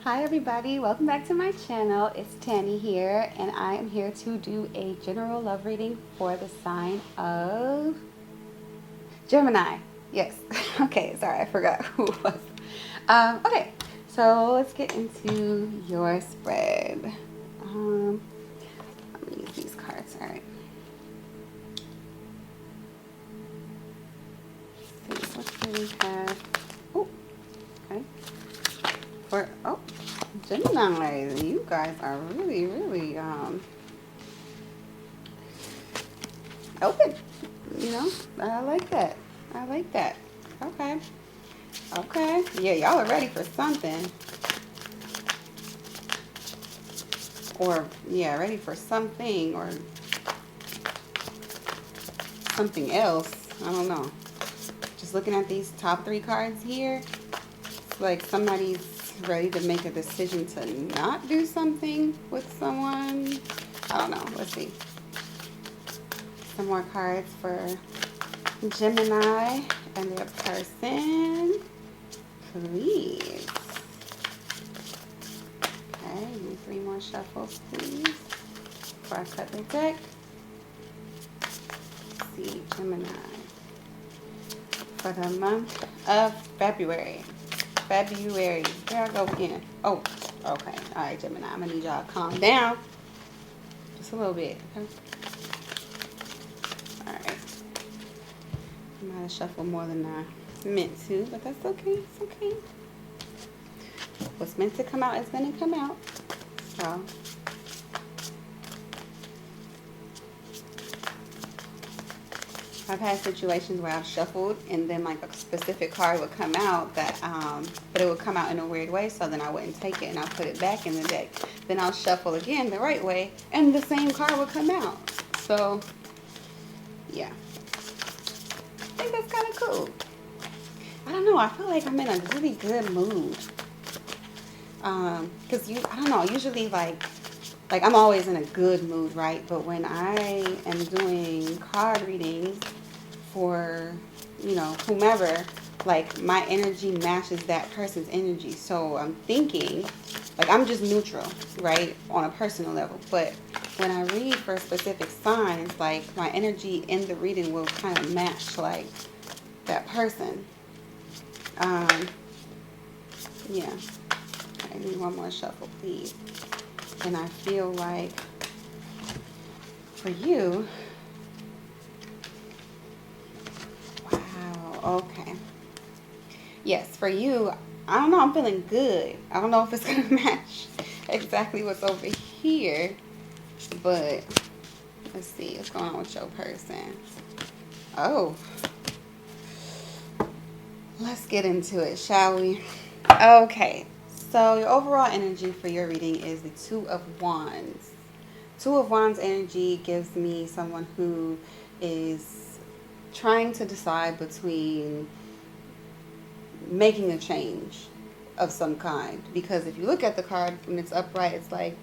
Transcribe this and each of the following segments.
Hi everybody, welcome back to my channel. It's Tanny here, and I am here to do a general love reading for the sign of Gemini. Yes. Okay, sorry, I forgot who it was. Okay, so let's get into your spread. I'm gonna use these cards. All right. Let's see, what do we have? Oh, okay. Gemini, you guys are really open. You know, I like that. I like that. Okay. Okay. Yeah, y'all are ready for something. Or, yeah, ready for something or something else. I don't know. Just looking at these top three cards here, it's like somebody's ready to make a decision to not do something with someone. I don't know. Let's see. Some more cards for Gemini and their person. Please. Okay, give me 3 more shuffles, please, before I cut the deck. Let's see, Gemini. For the month of February. February. There I go again. Oh, okay. All right, Gemini. I'm going to need y'all to calm down. Just a little bit, okay? All right. I might have shuffled more than I meant to, but that's okay. It's okay. What's meant to come out is going to come out. So, I've had situations where I've shuffled and then like a specific card would come out that, but it would come out in a weird way, so then I wouldn't take it and I'll put it back in the deck. Then I'll shuffle again the right way and the same card would come out. So, yeah. I think that's kind of cool. I don't know. I feel like I'm in a really good mood. Cause I don't know, usually like I'm always in a good mood, right? But when I am doing card readings for, whomever, like my energy matches that person's energy. So I'm thinking, like I'm just neutral, right? On a personal level. But when I read for specific signs, like my energy in the reading will kind of match like that person. Yeah. I need one more shuffle, please. And I feel like for you, wow, okay. Yes, for you, I don't know, I'm feeling good. I don't know if it's going to match exactly what's over here, but let's see what's going on with your person. Oh, let's get into it, shall we? Okay. So your overall energy for your reading is the Two of Wands. Two of Wands energy gives me someone who is trying to decide between making a change of some kind. Because if you look at the card when it's upright, it's like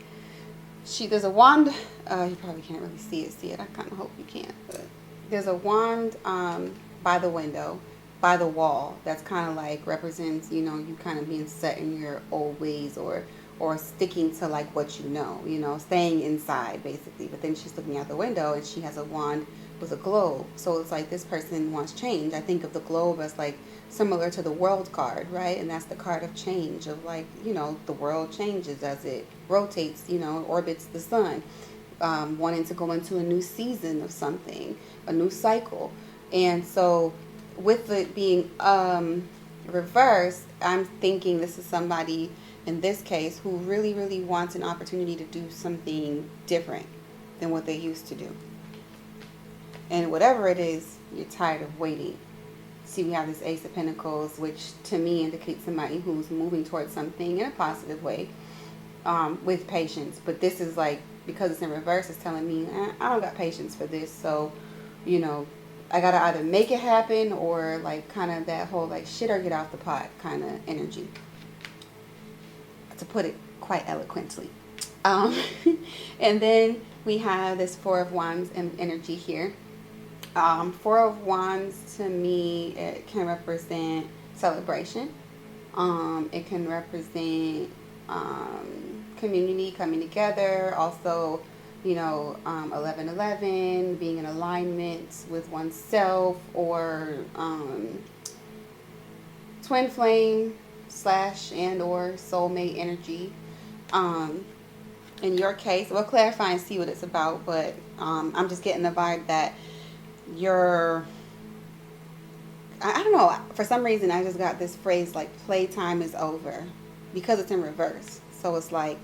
there's a wand. You probably can't really see it. I kind of hope you can. But there's a wand by the window, by the wall, that's kind of like represents, you kind of being set in your old ways or sticking to like what staying inside basically. But then she's looking out the window and she has a wand with a globe. So it's like this person wants change. I think of the globe as like similar to the world card, right? And that's the card of change, of like, the world changes as it rotates, orbits the sun, wanting to go into a new season of something, a new cycle. And so with it being reversed, I'm thinking this is somebody in this case who really wants an opportunity to do something different than what they used to do. And whatever it is, you're tired of waiting. See, we have this Ace of Pentacles, which to me indicates somebody who's moving towards something in a positive way, with patience. But this is like, because it's in reverse, it's telling me, I don't got patience for this. So, I gotta either make it happen or like kind of that whole like shit or get off the pot kind of energy, to put it quite eloquently. And then we have this Four of Wands energy here. Four of Wands to me, it can represent celebration. It can represent community coming together. Also, 1111 being in alignment with oneself, or twin flame / and or soulmate energy. In your case, we'll clarify and see what it's about, but I'm just getting the vibe that you're, I don't know, for some reason I just got this phrase like playtime is over, because it's in reverse. So it's like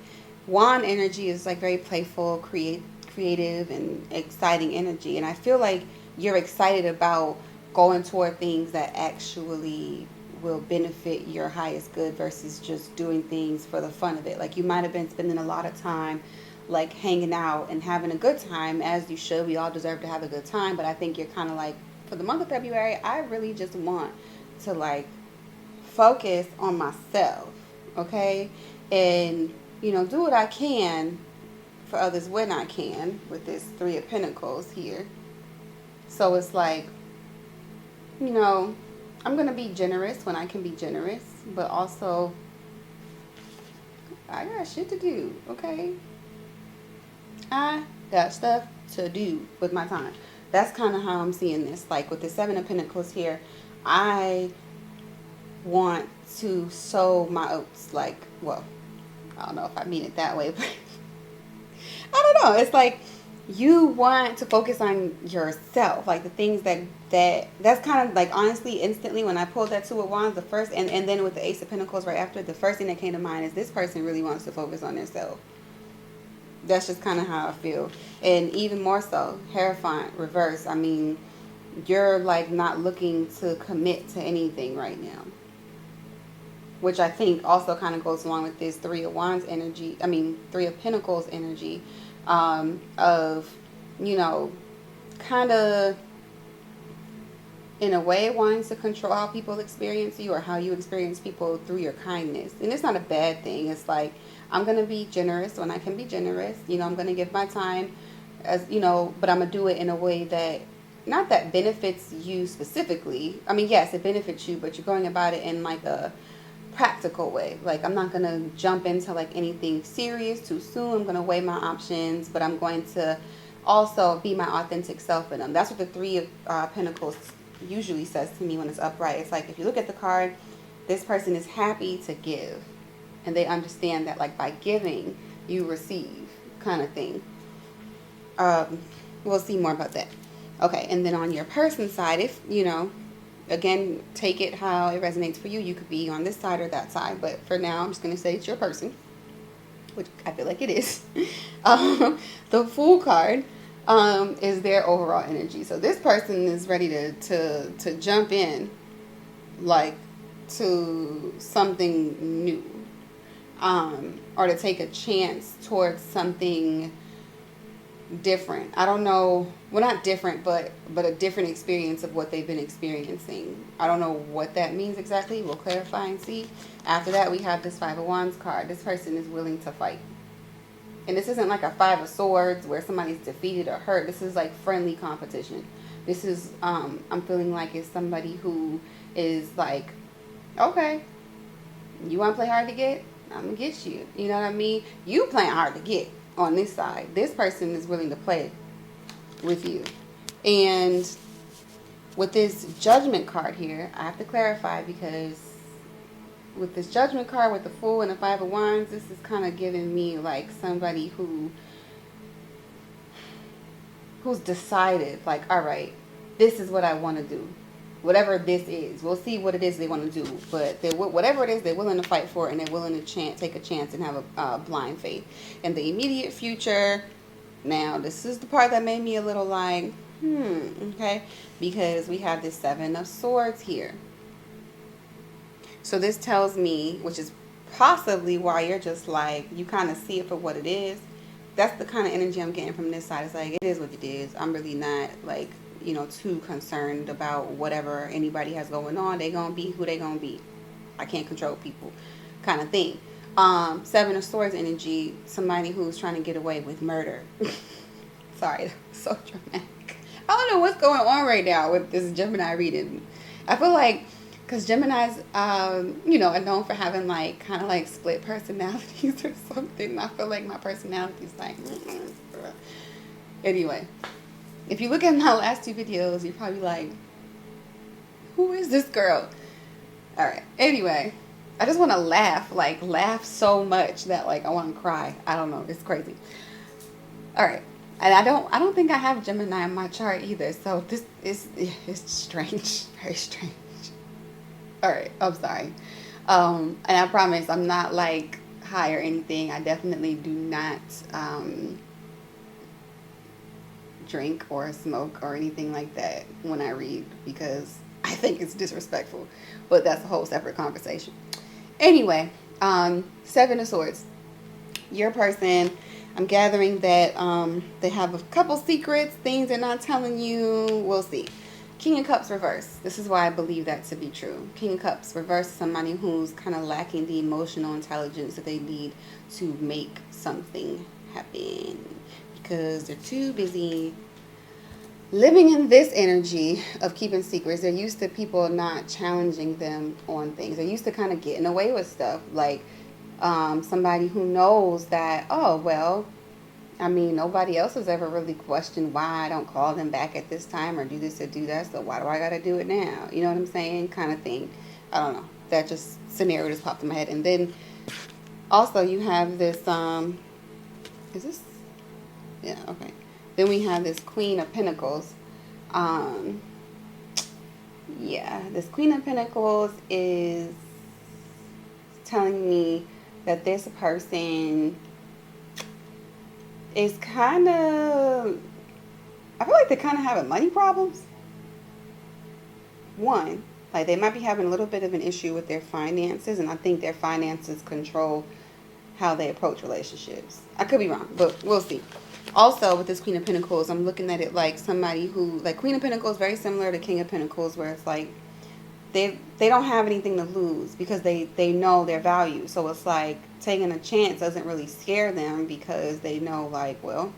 wand energy is like very playful, creative and exciting energy, and I feel like you're excited about going toward things that actually will benefit your highest good versus just doing things for the fun of it. Like, you might have been spending a lot of time like hanging out and having a good time, as you should. We all deserve to have a good time, but I think you're kind of like, for the month of February, I really just want to like focus on myself, okay? And do what I can for others when I can, with this 3 of Pentacles here. So it's like, I'm going to be generous when I can be generous, but also I got shit to do, okay? I got stuff to do with my time. That's kind of how I'm seeing this. Like with the 7 of Pentacles here, I want to sow my oats. Like, well, I don't know if I mean it that way, but I don't know. It's like you want to focus on yourself, like the things that's kind of like, honestly, instantly when I pulled that 2 of Wands, the first, and then with the Ace of Pentacles right after, the first thing that came to mind is this person really wants to focus on themselves. That's just kind of how I feel. And even more so, Hierophant reverse. I mean, you're like not looking to commit to anything right now, which I think also kind of goes along with this 3 of Wands energy. I mean, 3 of Pentacles energy, of, kind of, in a way, wanting to control how people experience you or how you experience people through your kindness. And it's not a bad thing. It's like, I'm going to be generous when I can be generous. I'm going to give my time, as but I'm going to do it in a way that, not that benefits you specifically. I mean, yes, it benefits you, but you're going about it in like a practical way. Like, I'm not going to jump into like anything serious too soon. I'm going to weigh my options, but I'm going to also be my authentic self in them. That's what the 3 of Pentacles usually says to me when it's upright. It's like, if you look at the card, this person is happy to give, and they understand that like by giving you receive, kind of thing. We'll see more about that. Okay, and then on your person side, if again, take it how it resonates for you. You could be on this side or that side, but for now I'm just going to say it's your person, which I feel like it is. The Fool card is their overall energy. So this person is ready to jump in, like, to something new, or to take a chance towards something different. I don't know, well, not different, but a different experience of what they've been experiencing. I don't know what that means exactly. We'll clarify and see. After that, we have this 5 of Wands card. This person is willing to fight. And this isn't like a 5 of Swords where somebody's defeated or hurt. This is like friendly competition. This is, I'm feeling like it's somebody who is like, okay, you want to play hard to get? I'm going to get you. You know what I mean? You playing hard to get on this side. This person is willing to play with you. And with this Judgment card here, I have to clarify, because with this Judgment card with the Fool and the 5 of Wands, this is kind of giving me like somebody who's decided, like, all right, this is what I want to do. Whatever this is, we'll see what it is they want to do. But whatever it is, they're willing to fight for it, and they're willing to take a chance and have a blind faith. In the immediate future, now this is the part that made me a little like, okay, because we have this 7 of Swords here. So this tells me, which is possibly why you're just like, you kind of see it for what it is. That's the kind of energy I'm getting from this side. It's like, it is what it is. I'm really not like, too concerned about whatever anybody has going on. They gonna be who they gonna be. I can't control people, kind of thing. 7 of Swords energy, somebody who's trying to get away with murder. Sorry, so dramatic. I don't know what's going on right now with this Gemini reading. I feel like, because Geminis, you know, are known for having like kind of like split personalities or something. I feel like my personality is like, anyway. If you look at my last 2 videos, you're probably like, who is this girl? All right. Anyway, I just want to laugh so much that like I want to cry. I don't know. It's crazy. All right. And I don't think I have Gemini in my chart either. So this is, it's strange. Very strange. All right. I'm sorry. And I promise I'm not like high or anything. I definitely do not drink or smoke or anything like that when I read, because I think it's disrespectful. But that's a whole separate conversation. Anyway, 7 of Swords. Your person, I'm gathering that they have a couple secrets, things they're not telling you. We'll see. King of Cups reverse. This is why I believe that to be true. King of Cups reverse, somebody who's kind of lacking the emotional intelligence that they need to make something happen, because they're too busy living in this energy of keeping secrets. They're used to people not challenging them on things. They're used to kind of getting away with stuff. Like somebody who knows that, oh, well, I mean, nobody else has ever really questioned why I don't call them back at this time or do this or do that. So why do I got to do it now? You know what I'm saying? Kind of thing. I don't know. That just scenario just popped in my head. And then also you have this, is this? Yeah, okay. Then we have this Queen of Pentacles. Yeah, this Queen of Pentacles is telling me that this person is kind of, I feel like they're kind of having money problems. One, like they might be having a little bit of an issue with their finances, and I think their finances control how they approach relationships. I could be wrong, but we'll see. Also, with this Queen of Pentacles, I'm looking at it like somebody who, like Queen of Pentacles, very similar to King of Pentacles, where it's like they don't have anything to lose because they know their value. So it's like taking a chance doesn't really scare them, because they know like, well,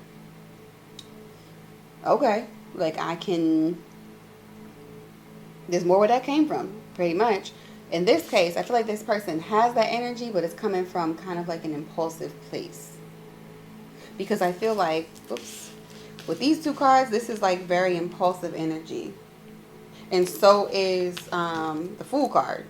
okay, like I can, there's more where that came from, pretty much. In this case, I feel like this person has that energy, but it's coming from kind of like an impulsive place. Because I feel like, oops, with these 2 cards, this is like very impulsive energy. And so is the Fool card.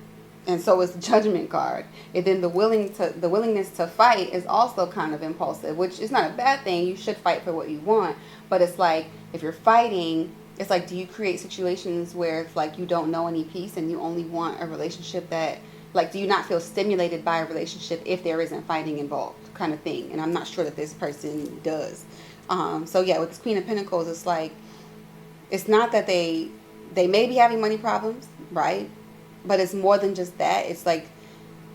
And so is the Judgment card. And then the willingness to fight is also kind of impulsive, which is not a bad thing. You should fight for what you want. But it's like, if you're fighting, it's like, do you create situations where it's like you don't know any peace and you only want a relationship that, like, do you not feel stimulated by a relationship if there isn't fighting involved, kind of thing? And I'm not sure that this person does. So yeah, with this Queen of Pentacles, it's like, it's not that they may be having money problems, right? But it's more than just that. It's like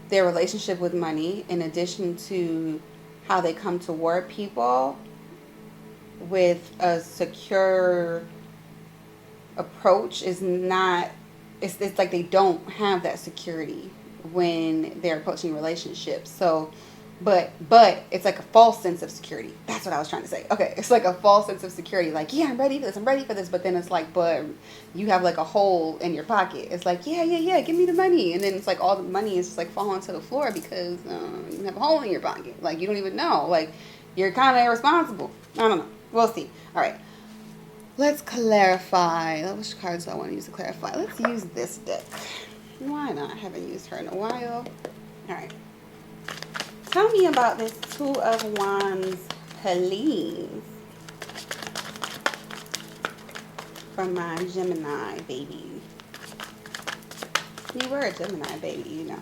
their relationship with money, in addition to how they come toward people with a secure approach, is not, it's like they don't have that security when they're approaching relationships. So but it's like a false sense of security. That's what I was trying to say. Okay, it's like a false sense of security, like, yeah, I'm ready for this, but then it's like, but you have like a hole in your pocket. It's like, yeah, give me the money, and then it's like all the money is just like falling to the floor because you have a hole in your pocket. Like, you don't even know, like, you're kind of irresponsible. I don't know, we'll see. All right, let's clarify. Which cards do I want to use to clarify? Let's use this deck. Why not? I haven't used her in a while. All right. Tell me about this 2 of Wands, please. From my Gemini baby. You were a Gemini baby, you know.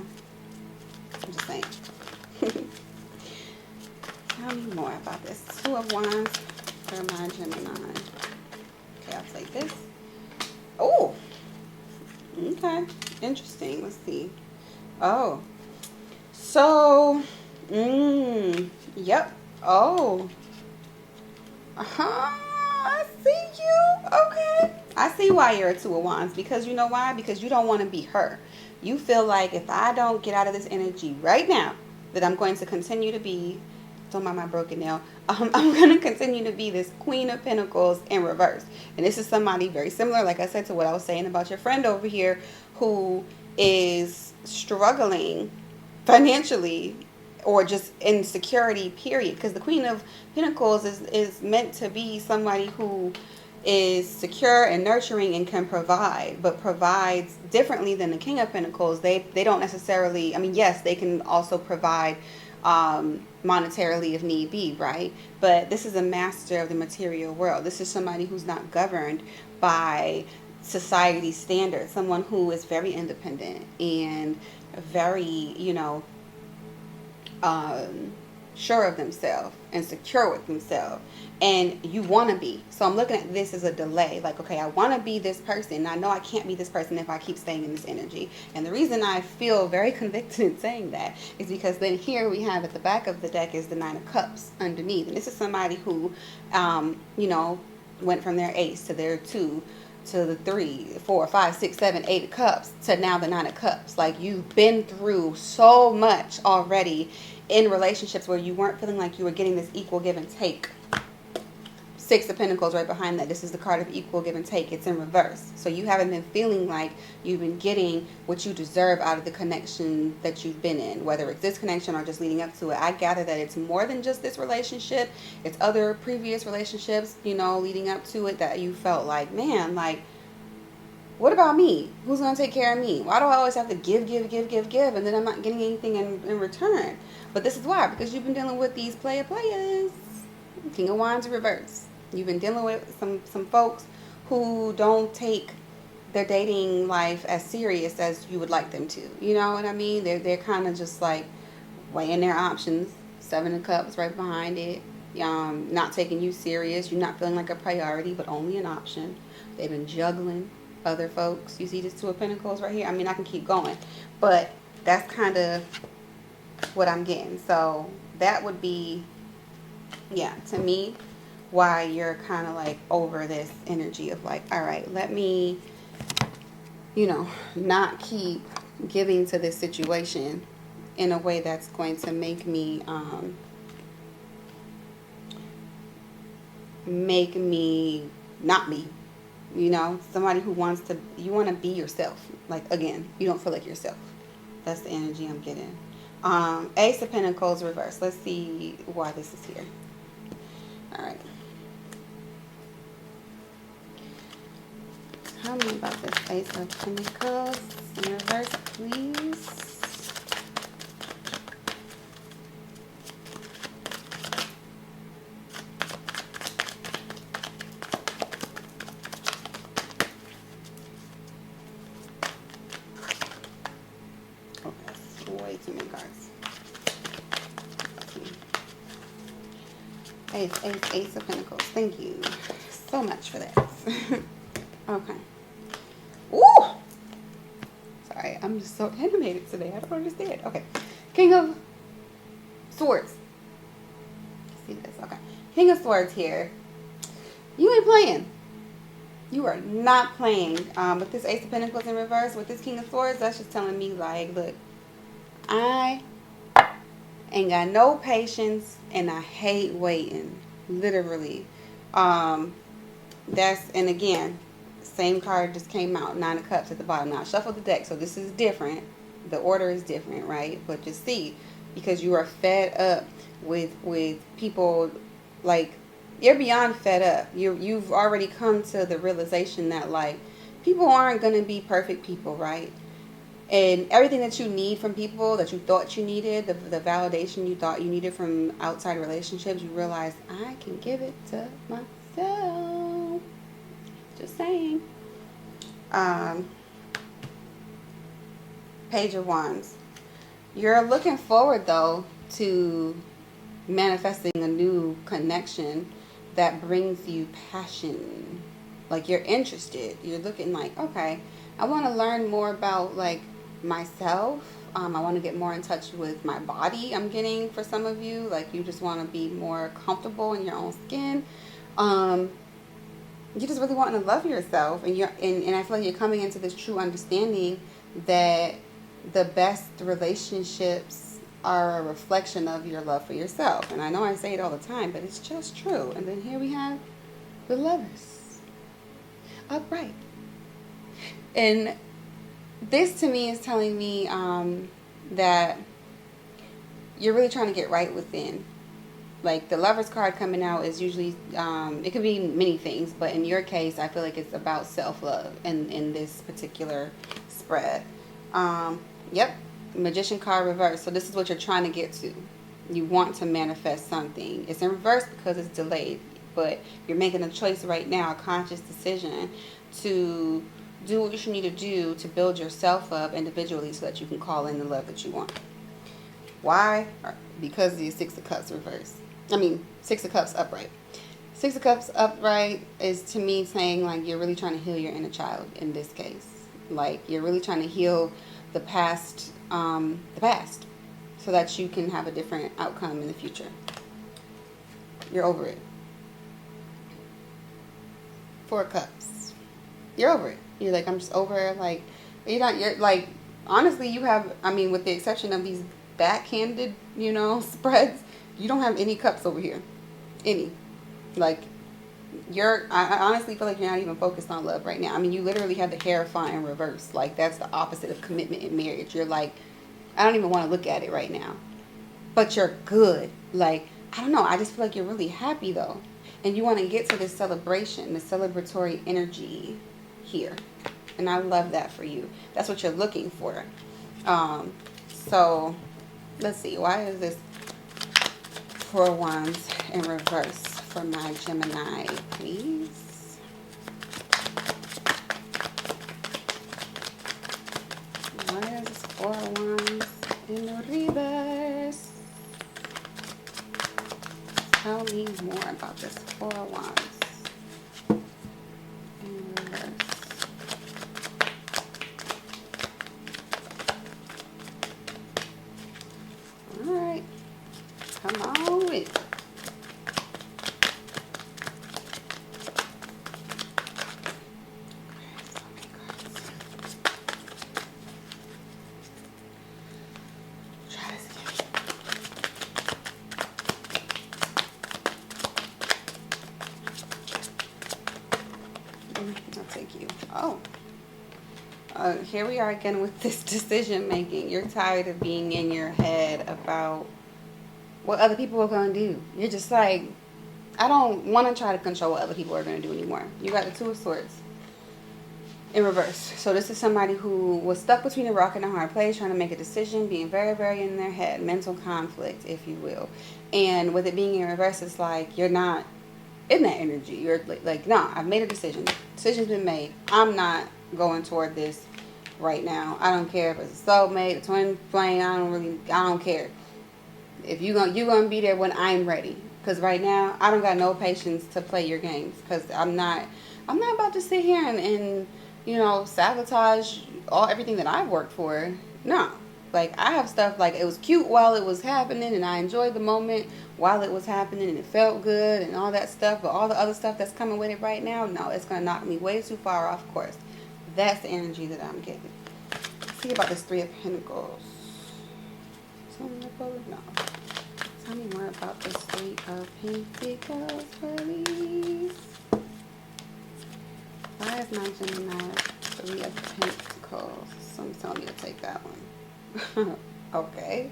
I'm just saying. Tell me more about this 2 of Wands for my Gemini. Okay, I'll take this. Oh, okay. Interesting. Let's see. Oh. So, yep. Oh. I see you. Okay. I see why you're a 2 of Wands. Because you know why? Because you don't want to be her. You feel like if I don't get out of this energy right now, that I'm going to continue to be, don't mind my broken nail, I'm going to continue to be this Queen of Pentacles in reverse. And this is somebody very similar, like I said, to what I was saying about your friend over here, who is struggling financially or just insecurity, period. Because the Queen of Pentacles is meant to be somebody who is secure and nurturing and can provide, but provides differently than the King of Pentacles. They don't necessarily, I mean, yes, they can also provide monetarily if need be, right? But this is a master of the material world. This is somebody who's not governed by society standards, someone who is very independent and very, you know, sure of themselves and secure with themselves, and you want to be. So I'm looking at this as a delay, like, okay, I want to be this person, and I know I can't be this person if I keep staying in this energy. And the reason I feel very convicted in saying that is because then here we have at the back of the deck is the Nine of Cups underneath, and this is somebody who you know, went from their ace to their two to the 3, 4, 5, 6, 7, 8 of cups to now the 9 of cups. Like, you've been through so much already in relationships where you weren't feeling like you were getting this equal give and take. 6 of Pentacles right behind that. This is the card of equal give and take. It's in reverse. So you haven't been feeling like you've been getting what you deserve out of the connection that you've been in, whether it's this connection or just leading up to it. I gather that it's more than just this relationship. It's other previous relationships, you know, leading up to it that you felt like, man, like, what about me? Who's going to take care of me? Why do I always have to give, and then I'm not getting anything in return? But this is why, because you've been dealing with these players. King of Wands in reverse. You've been dealing with some folks who don't take their dating life as serious as you would like them to. You know what I mean? They're kind of just like weighing their options. 7 of Cups right behind it. Not taking you serious. You're not feeling like a priority, but only an option. They've been juggling other folks. You see this 2 of Pentacles right here? I mean, I can keep going, but that's kind of what I'm getting. So that would be, yeah, to me, why you're kind of like over this energy of like, all right, let me, you know, not keep giving to this situation in a way that's going to make me not me. You know, somebody who wants to, you want to be yourself. Like, again, you don't feel like yourself. That's the energy I'm getting. Ace of Pentacles reverse. Let's see why this is here. All right. Tell me about this Ace of Pentacles in reverse, please. Oh, that's way too many cards. Ace of Pentacles. Thank you so much for that. Okay. Ooh! Sorry, I'm just so animated today. I don't understand. Okay. King of Swords. See this? Okay. King of Swords here. You ain't playing. You are not playing. With this Ace of Pentacles in reverse, with this King of Swords, that's just telling me, like, look, I ain't got no patience and I hate waiting. Literally. And again, same card just came out, 9 of Cups at the bottom. Now I shuffled the deck, so this is different. The order is different, right? But just see, because you are fed up with people, like, you're beyond fed up. You've already come to the realization that, like, people aren't going to be perfect people, right? And everything that you need from people that you thought you needed, the validation you thought you needed from outside relationships, you realize, I can give it to myself. Just saying. Page of Wands. You're looking forward, though, to manifesting a new connection that brings you passion. Like, you're interested. You're looking like, okay, I want to learn more about, like, myself. I want to get more in touch with my body. I'm getting, for some of you, like, you just want to be more comfortable in your own skin. You just really want to love yourself, and I feel like you're coming into this true understanding that the best relationships are a reflection of your love for yourself. And I know I say it all the time, but it's just true. And then here we have the Lovers upright, and This to me is telling me that you're really trying to get right within. Like the Lover's card coming out is usually, it could be many things, but in your case, I feel like it's about self-love in this particular spread. Yep, Magician card reversed. So this is what you're trying to get to. You want to manifest something. It's in reverse because it's delayed, but you're making a choice right now, a conscious decision to do what you need to do to build yourself up individually so that you can call in the love that you want. Why? Because the Six of Cups reverse. Six of Cups upright. Six of Cups upright is to me saying like you're really trying to heal your inner child in this case. Like you're really trying to heal the past, so that you can have a different outcome in the future. You're over it. Four of Cups. You're over it. You're like, I'm just over, like, you're like, honestly, you have, with the exception of these backhanded, spreads, you don't have any cups over here. Any. Like, I honestly feel like you're not even focused on love right now. You literally have the Hierophant in reverse. Like, that's the opposite of commitment in marriage. You're like, I don't even want to look at it right now. But you're good. Like, I don't know. I just feel like you're really happy, though. And you want to get to this celebration, the celebratory energy here. And I love that for you. That's what you're looking for. So, let's see. Why is this Four of Wands in reverse for my Gemini, please? Why is this Four of Wands in reverse? Tell me more about this Four of Wands in reverse. All right. Come on with it. I'll take you. Oh. Here we are again with this decision making. You're tired of being in your head about what other people are going to do. You're just like, I don't want to try to control what other people are going to do anymore. You got the Two of Swords in reverse. So this is somebody who was stuck between a rock and a hard place, trying to make a decision, being very, very in their head, mental conflict, if you will. And with it being in reverse, it's like you're not in that energy. You're like, no, I've made a decision. Decision's been made. I'm not going toward this right now. I don't care if it's a soulmate, a twin flame. I don't care. If you gonna be there when I'm ready. Because right now, I don't got no patience to play your games. Because I'm not about to sit here and sabotage everything that I've worked for. No. Like, I have stuff, like, it was cute while it was happening, and I enjoyed the moment while it was happening, and it felt good, and all that stuff, but all the other stuff that's coming with it right now, no, it's going to knock me way too far off course. That's the energy that I'm getting. Let's see about this Three of Pentacles. No. Tell me more about this Three of Pentacles, please. Why is my Gemini Three of Pentacles? Someone's telling me to take that one. Okay.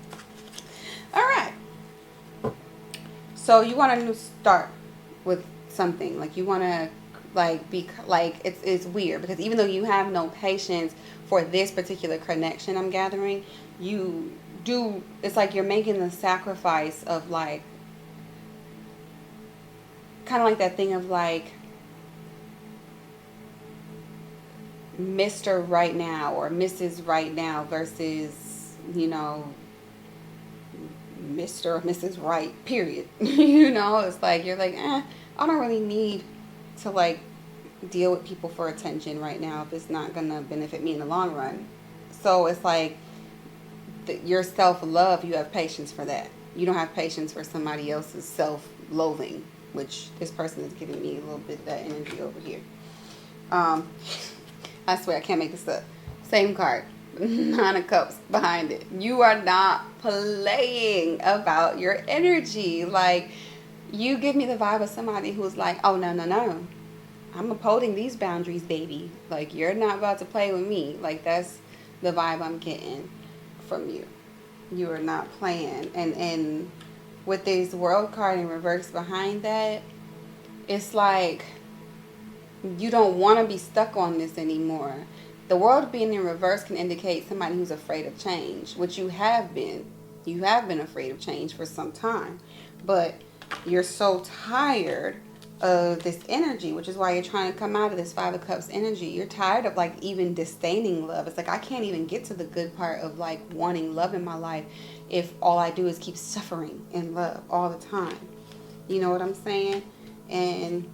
All right. So you want a new start with something. Like you want to be like, it's weird because even though you have no patience for this particular connection, I'm gathering, you do, it's like you're making the sacrifice of like, kind of like that thing of like, Mr. Right Now or Mrs. Right Now versus, Mr. or Mrs. Right, period. It's like, you're like, I don't really need to like deal with people for attention right now if it's not going to benefit me in the long run. So it's like your self-love, you have patience for that. You don't have patience for somebody else's self-loathing, which this person is giving me a little bit of that energy over here. I swear I can't make this up. Same card. 9 of Cups behind it. You are not playing about your energy. Like, you give me the vibe of somebody who's like, oh, no. I'm upholding these boundaries, baby. Like, you're not about to play with me. Like, that's the vibe I'm getting from you. You are not playing. And with this world card in reverse behind that, it's like you don't want to be stuck on this anymore. The world being in reverse can indicate somebody who's afraid of change, which you have been. You have been afraid of change for some time. But you're so tired of this energy, which is why you're trying to come out of this Five of Cups energy. You're tired of like even disdaining love. It's like I can't even get to the good part of like wanting love in my life if all I do is keep suffering in love all the time. You know what I'm saying? And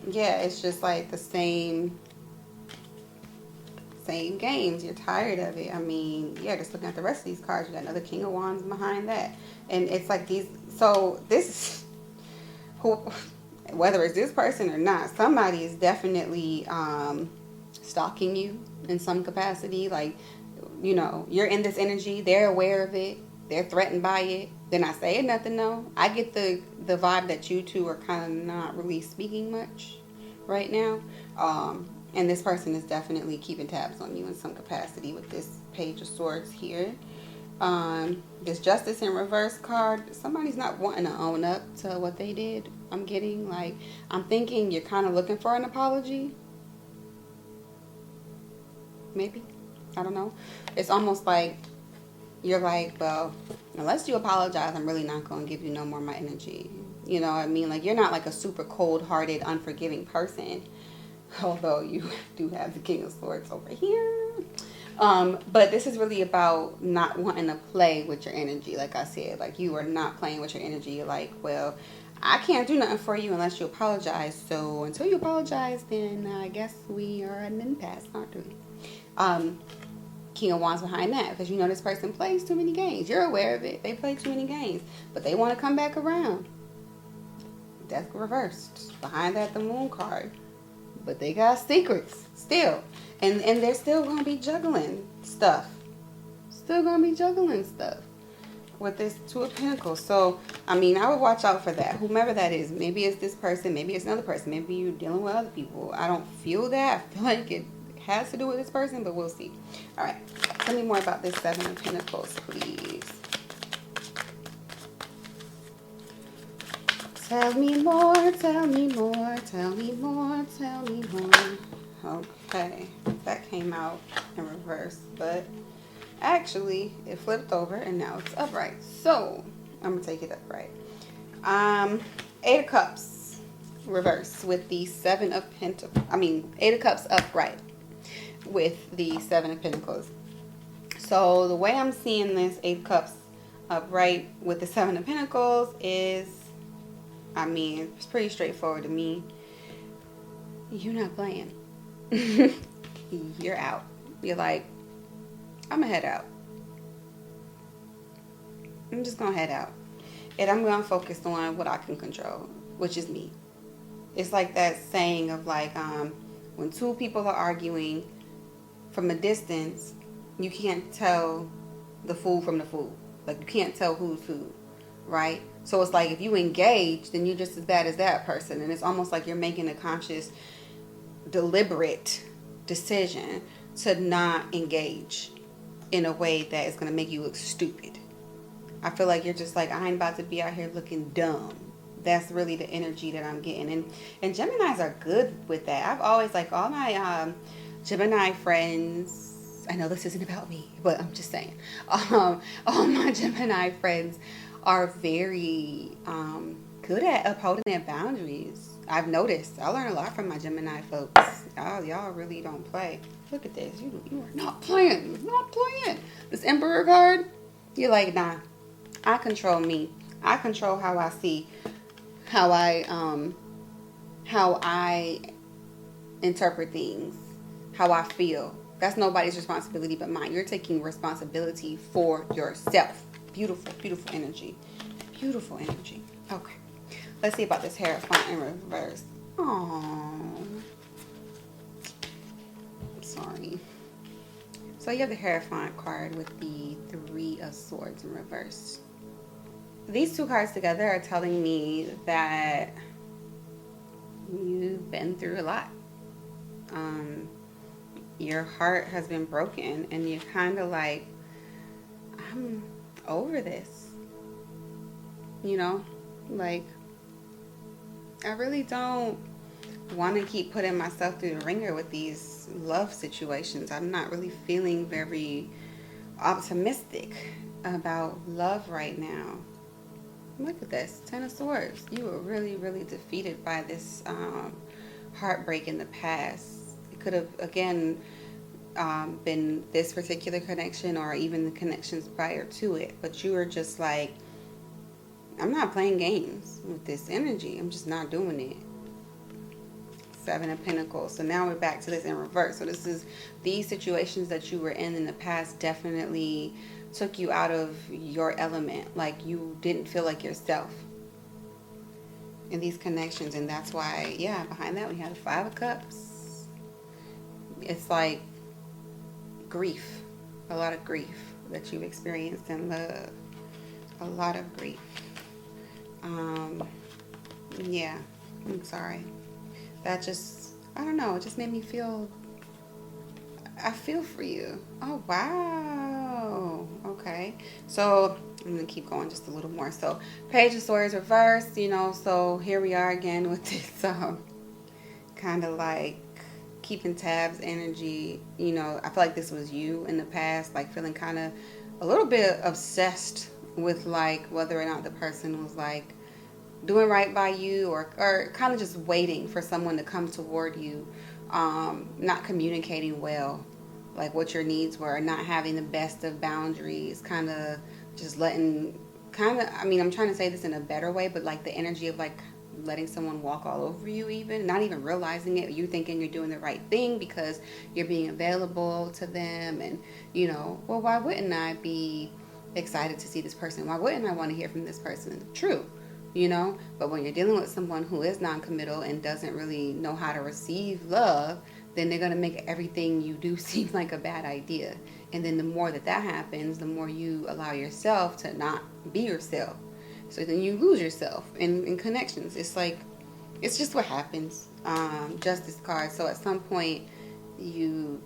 yeah, it's just like the same games. You're tired of it. I mean, yeah, just looking at the rest of these cards, you got another King of Wands behind that. And it's like these, so this, who, whether it's this person or not, somebody is definitely stalking you in some capacity. Like, you know, you're in this energy. They're aware of it. They're threatened by it. They're not saying nothing, though. I get the vibe that you two are kind of not really speaking much right now. And this person is definitely keeping tabs on you in some capacity with this Page of Swords here. This Justice in reverse card, somebody's not wanting to own up to what they did. I'm getting like, I'm thinking you're kind of looking for an apology. Maybe. I don't know. It's almost like you're like, well, unless you apologize, I'm really not going to give you no more of my energy. You know what I mean? Like, you're not like a super cold-hearted, unforgiving person. Although you do have the King of Swords over here. But this is really about not wanting to play with your energy. Like I said, like you are not playing with your energy. You're like, well, I can't do nothing for you unless you apologize. So until you apologize, then I guess we are at an impasse, aren't we? King of Wands behind that, because you know this person plays too many games. You're aware of it. They play too many games, but they want to come back around. Death reversed. Behind that, the Moon card. But they got secrets still. And they're still going to be juggling stuff. Still going to be juggling stuff with this Two of Pentacles. So, I mean, I would watch out for that. Whomever that is. Maybe it's this person. Maybe it's another person. Maybe you're dealing with other people. I don't feel that. I feel like it has to do with this person, but we'll see. All right. Tell me more about this Seven of Pentacles, please. Tell me more, tell me more, tell me more, tell me more. Okay, that came out in reverse, but actually it flipped over and now it's upright. So I'm gonna take it upright. Eight of Cups reverse with the Seven of Pentacles. Eight of Cups upright with the Seven of Pentacles. So the way I'm seeing this Eight of Cups upright with the Seven of Pentacles is, it's pretty straightforward to me. You're not playing. You're out. You're like, I'm gonna head out. I'm just gonna head out. And I'm gonna focus on what I can control, which is me. It's like that saying of like, when two people are arguing from a distance, you can't tell the fool from the fool. Like, you can't tell who's who, right? So it's like if you engage, then you're just as bad as that person. And it's almost like you're making a conscious, deliberate decision to not engage in a way that is going to make you look stupid. I feel like you're just like, I ain't about to be out here looking dumb. That's really the energy that I'm getting. And Geminis are good with that. I've always, like, all my Gemini friends, I know this isn't about me, but I'm just saying, all my Gemini friends are very good at upholding their boundaries. I've noticed. I learn a lot from my Gemini folks. Y'all really don't play. Look at this. You are not playing. You're not playing. This Emperor card, you're like, nah, I control me. I control how I see, how I interpret things, how I feel. That's nobody's responsibility but mine. You're taking responsibility for yourself. Beautiful, beautiful energy. Beautiful energy. Okay. Let's see about this Hierophant in reverse. Oh, sorry. So you have the Hierophant card with the Three of Swords in reverse. These two cards together are telling me that you've been through a lot. your heart has been broken and you're kind of like, I'm over this. You know, like, I really don't want to keep putting myself through the ringer with these love situations. I'm not really feeling very optimistic about love right now. Look at this, Ten of Swords. You were really, really defeated by this heartbreak in the past. It could have, again, been this particular connection or even the connections prior to it. But you were just like, I'm not playing games with this energy. I'm just not doing it. Seven of Pentacles. So now we're back to this in reverse. So this is these situations that you were in the past definitely took you out of your element. Like you didn't feel like yourself in these connections. And that's why, yeah, behind that we had a Five of Cups. It's like grief. A lot of grief that you've experienced in love. A lot of grief. Yeah, I'm sorry. That just, I don't know, it just made me feel, I feel for you. Oh, wow. Okay. So I'm going to keep going just a little more. So Page of Swords reversed, you know, so here we are again with this kind of like keeping tabs energy. You know, I feel like this was you in the past, like feeling kind of a little bit obsessed with like whether or not the person was like doing right by you or kind of just waiting for someone to come toward you, not communicating well, like what your needs were, not having the best of boundaries, kind of just letting, I mean, I'm trying to say this in a better way, but like the energy of like letting someone walk all over you, even not even realizing it, you thinking you're doing the right thing because you're being available to them. And you know, well, why wouldn't I be excited to see this person? Why wouldn't I want to hear from this person? True, you know, but when you're dealing with someone who is non-committal and doesn't really know how to receive love, then they're going to make everything you do seem like a bad idea. And then the more that happens, the more you allow yourself to not be yourself. So then you lose yourself in connections. It's like, it's just what happens. Justice card. So at some point you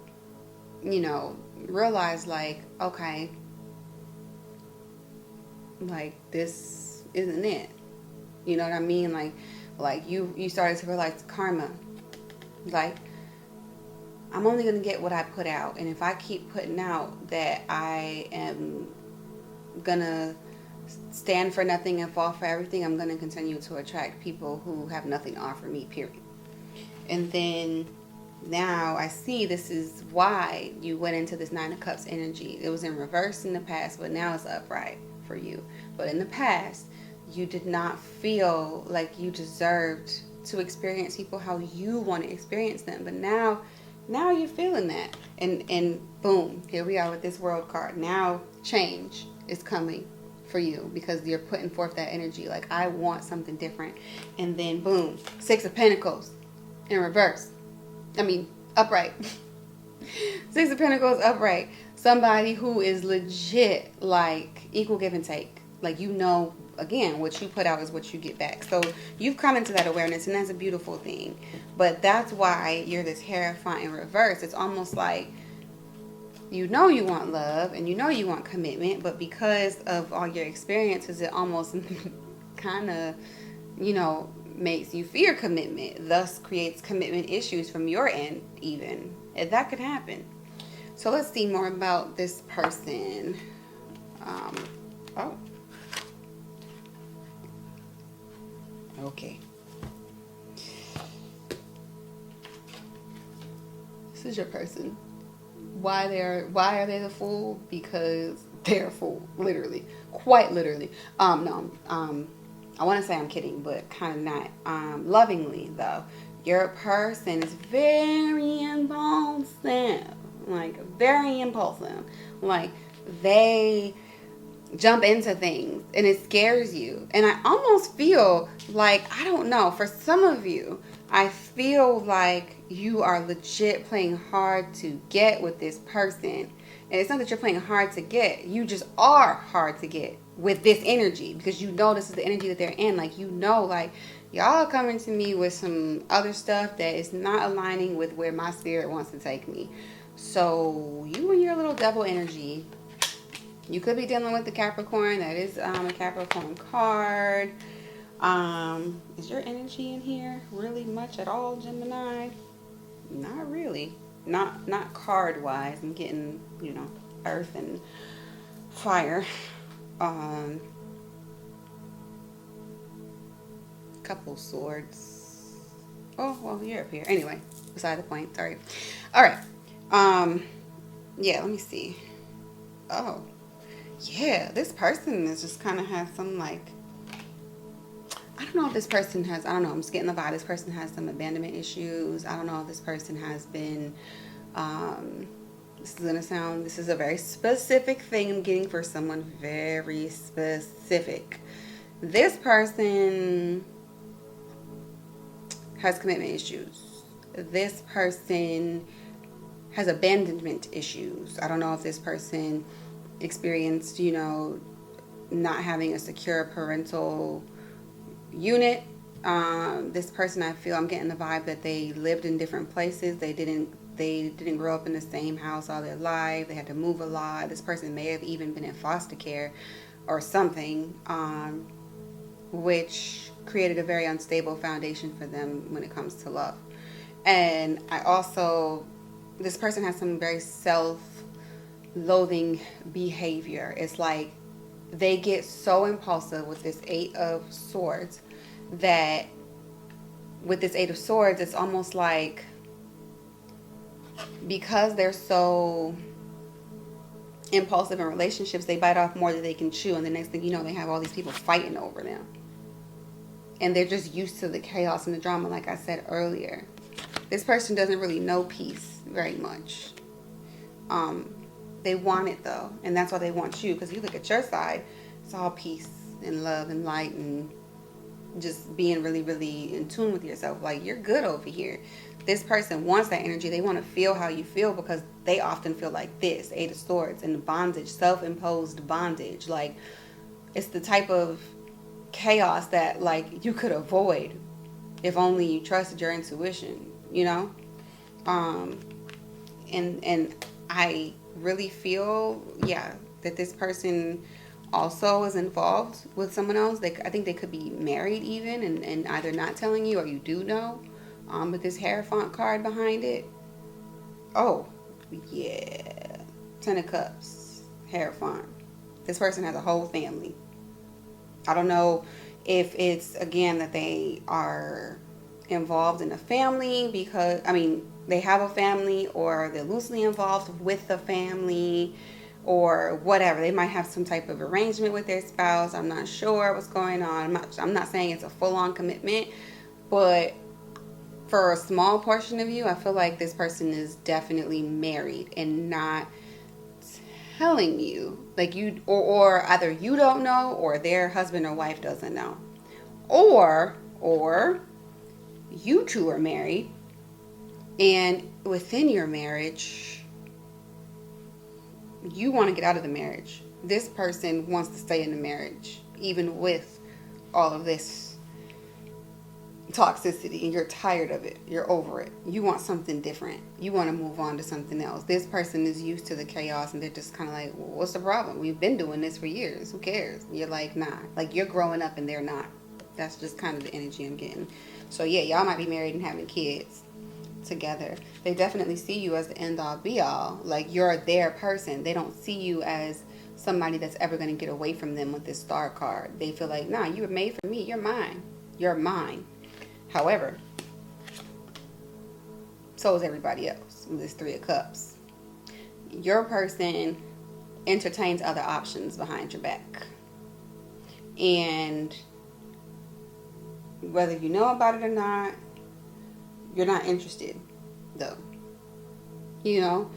know, realize like, okay, like this isn't it. You know what I mean? Like you started to realize karma. Like, I'm only going to get what I put out. And if I keep putting out that I am going to stand for nothing and fall for everything, I'm going to continue to attract people who have nothing to offer me, period. And then now I see this is why you went into this Nine of Cups energy. It was in reverse in the past, but now it's upright for you. But in the past, you did not feel like you deserved to experience people how you want to experience them. But now you're feeling that. And boom, here we are with this World card. Now change is coming for you because you're putting forth that energy. Like, I want something different. And then boom, Six of Pentacles in reverse. I mean, upright. Six of Pentacles upright. Somebody who is legit like equal give and take. Like, you know, again, what you put out is what you get back. So you've come into that awareness, and that's a beautiful thing. But that's why you're this Hierophant in reverse. It's almost like you know you want love and you know you want commitment, but because of all your experiences, it almost kind of, you know, makes you fear commitment, thus creates commitment issues from your end even. And that could happen. So let's see more about this person. Okay. This is your person. Why are they the fool? Because they're a fool, literally, quite literally. I want to say I'm kidding, but kind of not. Lovingly though, your person is very impulsive, like very impulsive. Like, they jump into things and it scares you. And I almost feel like, I don't know, for some of you, I feel like you are legit playing hard to get with this person. And it's not that you're playing hard to get. You just are hard to get with this energy because you know this is the energy that they're in. Like, you know, like, y'all are coming to me with some other stuff that is not aligning with where my spirit wants to take me. So you and your little double energy, you could be dealing with the Capricorn. That is a Capricorn card. Is your energy in here really much at all, Gemini? Not really. Not card wise. I'm getting, you know, earth and fire. Couple swords. Oh, well, you're up here. Anyway, beside the point. Sorry. All right. Yeah, let me see. Oh, yeah, this person is just kind of has some like, I don't know if this person has, I don't know, I'm just getting the vibe. This person has some abandonment issues. I don't know if this person has been, this is going to sound, this is a very specific thing I'm getting for someone very specific. This person has commitment issues. This person has abandonment issues. I don't know if this person experienced, you know, not having a secure parental unit. This person, I feel, I'm getting the vibe that they lived in different places. They didn't grow up in the same house all their life. They had to move a lot. This person may have even been in foster care or something, which created a very unstable foundation for them when it comes to love. And I also, this person has some very self-loathing behavior. It's like they get so impulsive with this Eight of Swords that with this Eight of Swords, it's almost like because they're so impulsive in relationships, they bite off more than they can chew. And the next thing you know, they have all these people fighting over them. And they're just used to the chaos and the drama, like I said earlier. This person doesn't really know peace very much. They want it though, and that's why they want you. Because you look at your side, it's all peace and love and light and just being really, really in tune with yourself. Like, you're good over here. This person wants that energy. They want to feel how you feel because they often feel like this, Eight of Swords, and bondage, self-imposed bondage. Like, it's the type of chaos that, like, you could avoid if only you trusted your intuition, you know? And I really feel, yeah, that this person also is involved with someone else. I think they could be married even, and either not telling you or you do know. With this Hierophant card behind it. Oh, yeah. Ten of Cups, Hierophant. This person has a whole family. I don't know if it's, again, that they are involved in a family because, I mean, they have a family, or they're loosely involved with the family, or whatever. They might have some type of arrangement with their spouse. I'm not sure what's going on. I'm not saying it's a full-on commitment, but for a small portion of you, I feel like this person is definitely married and not telling you. Like, you, or either you don't know, or their husband or wife doesn't know. Or you two are married, and within your marriage, you want to get out of the marriage. This person wants to stay in the marriage, even with all of this toxicity, and you're tired of it. You're over it. You want something different. You want to move on to something else. This person is used to the chaos, and they're just kind of like, well, what's the problem? We've been doing this for years. Who cares? You're like, nah. Like, you're growing up and they're not. That's just kind of the energy I'm getting. So yeah, y'all might be married and having kids together. They definitely see you as the end all be all. Like, you're their person. They don't see you as somebody that's ever going to get away from them with this Star card. They feel like, nah, you were made for me. You're mine. You're mine. However, so is everybody else with this Three of Cups. Your person entertains other options behind your back. And whether you know about it or not, you're not interested, though. You know,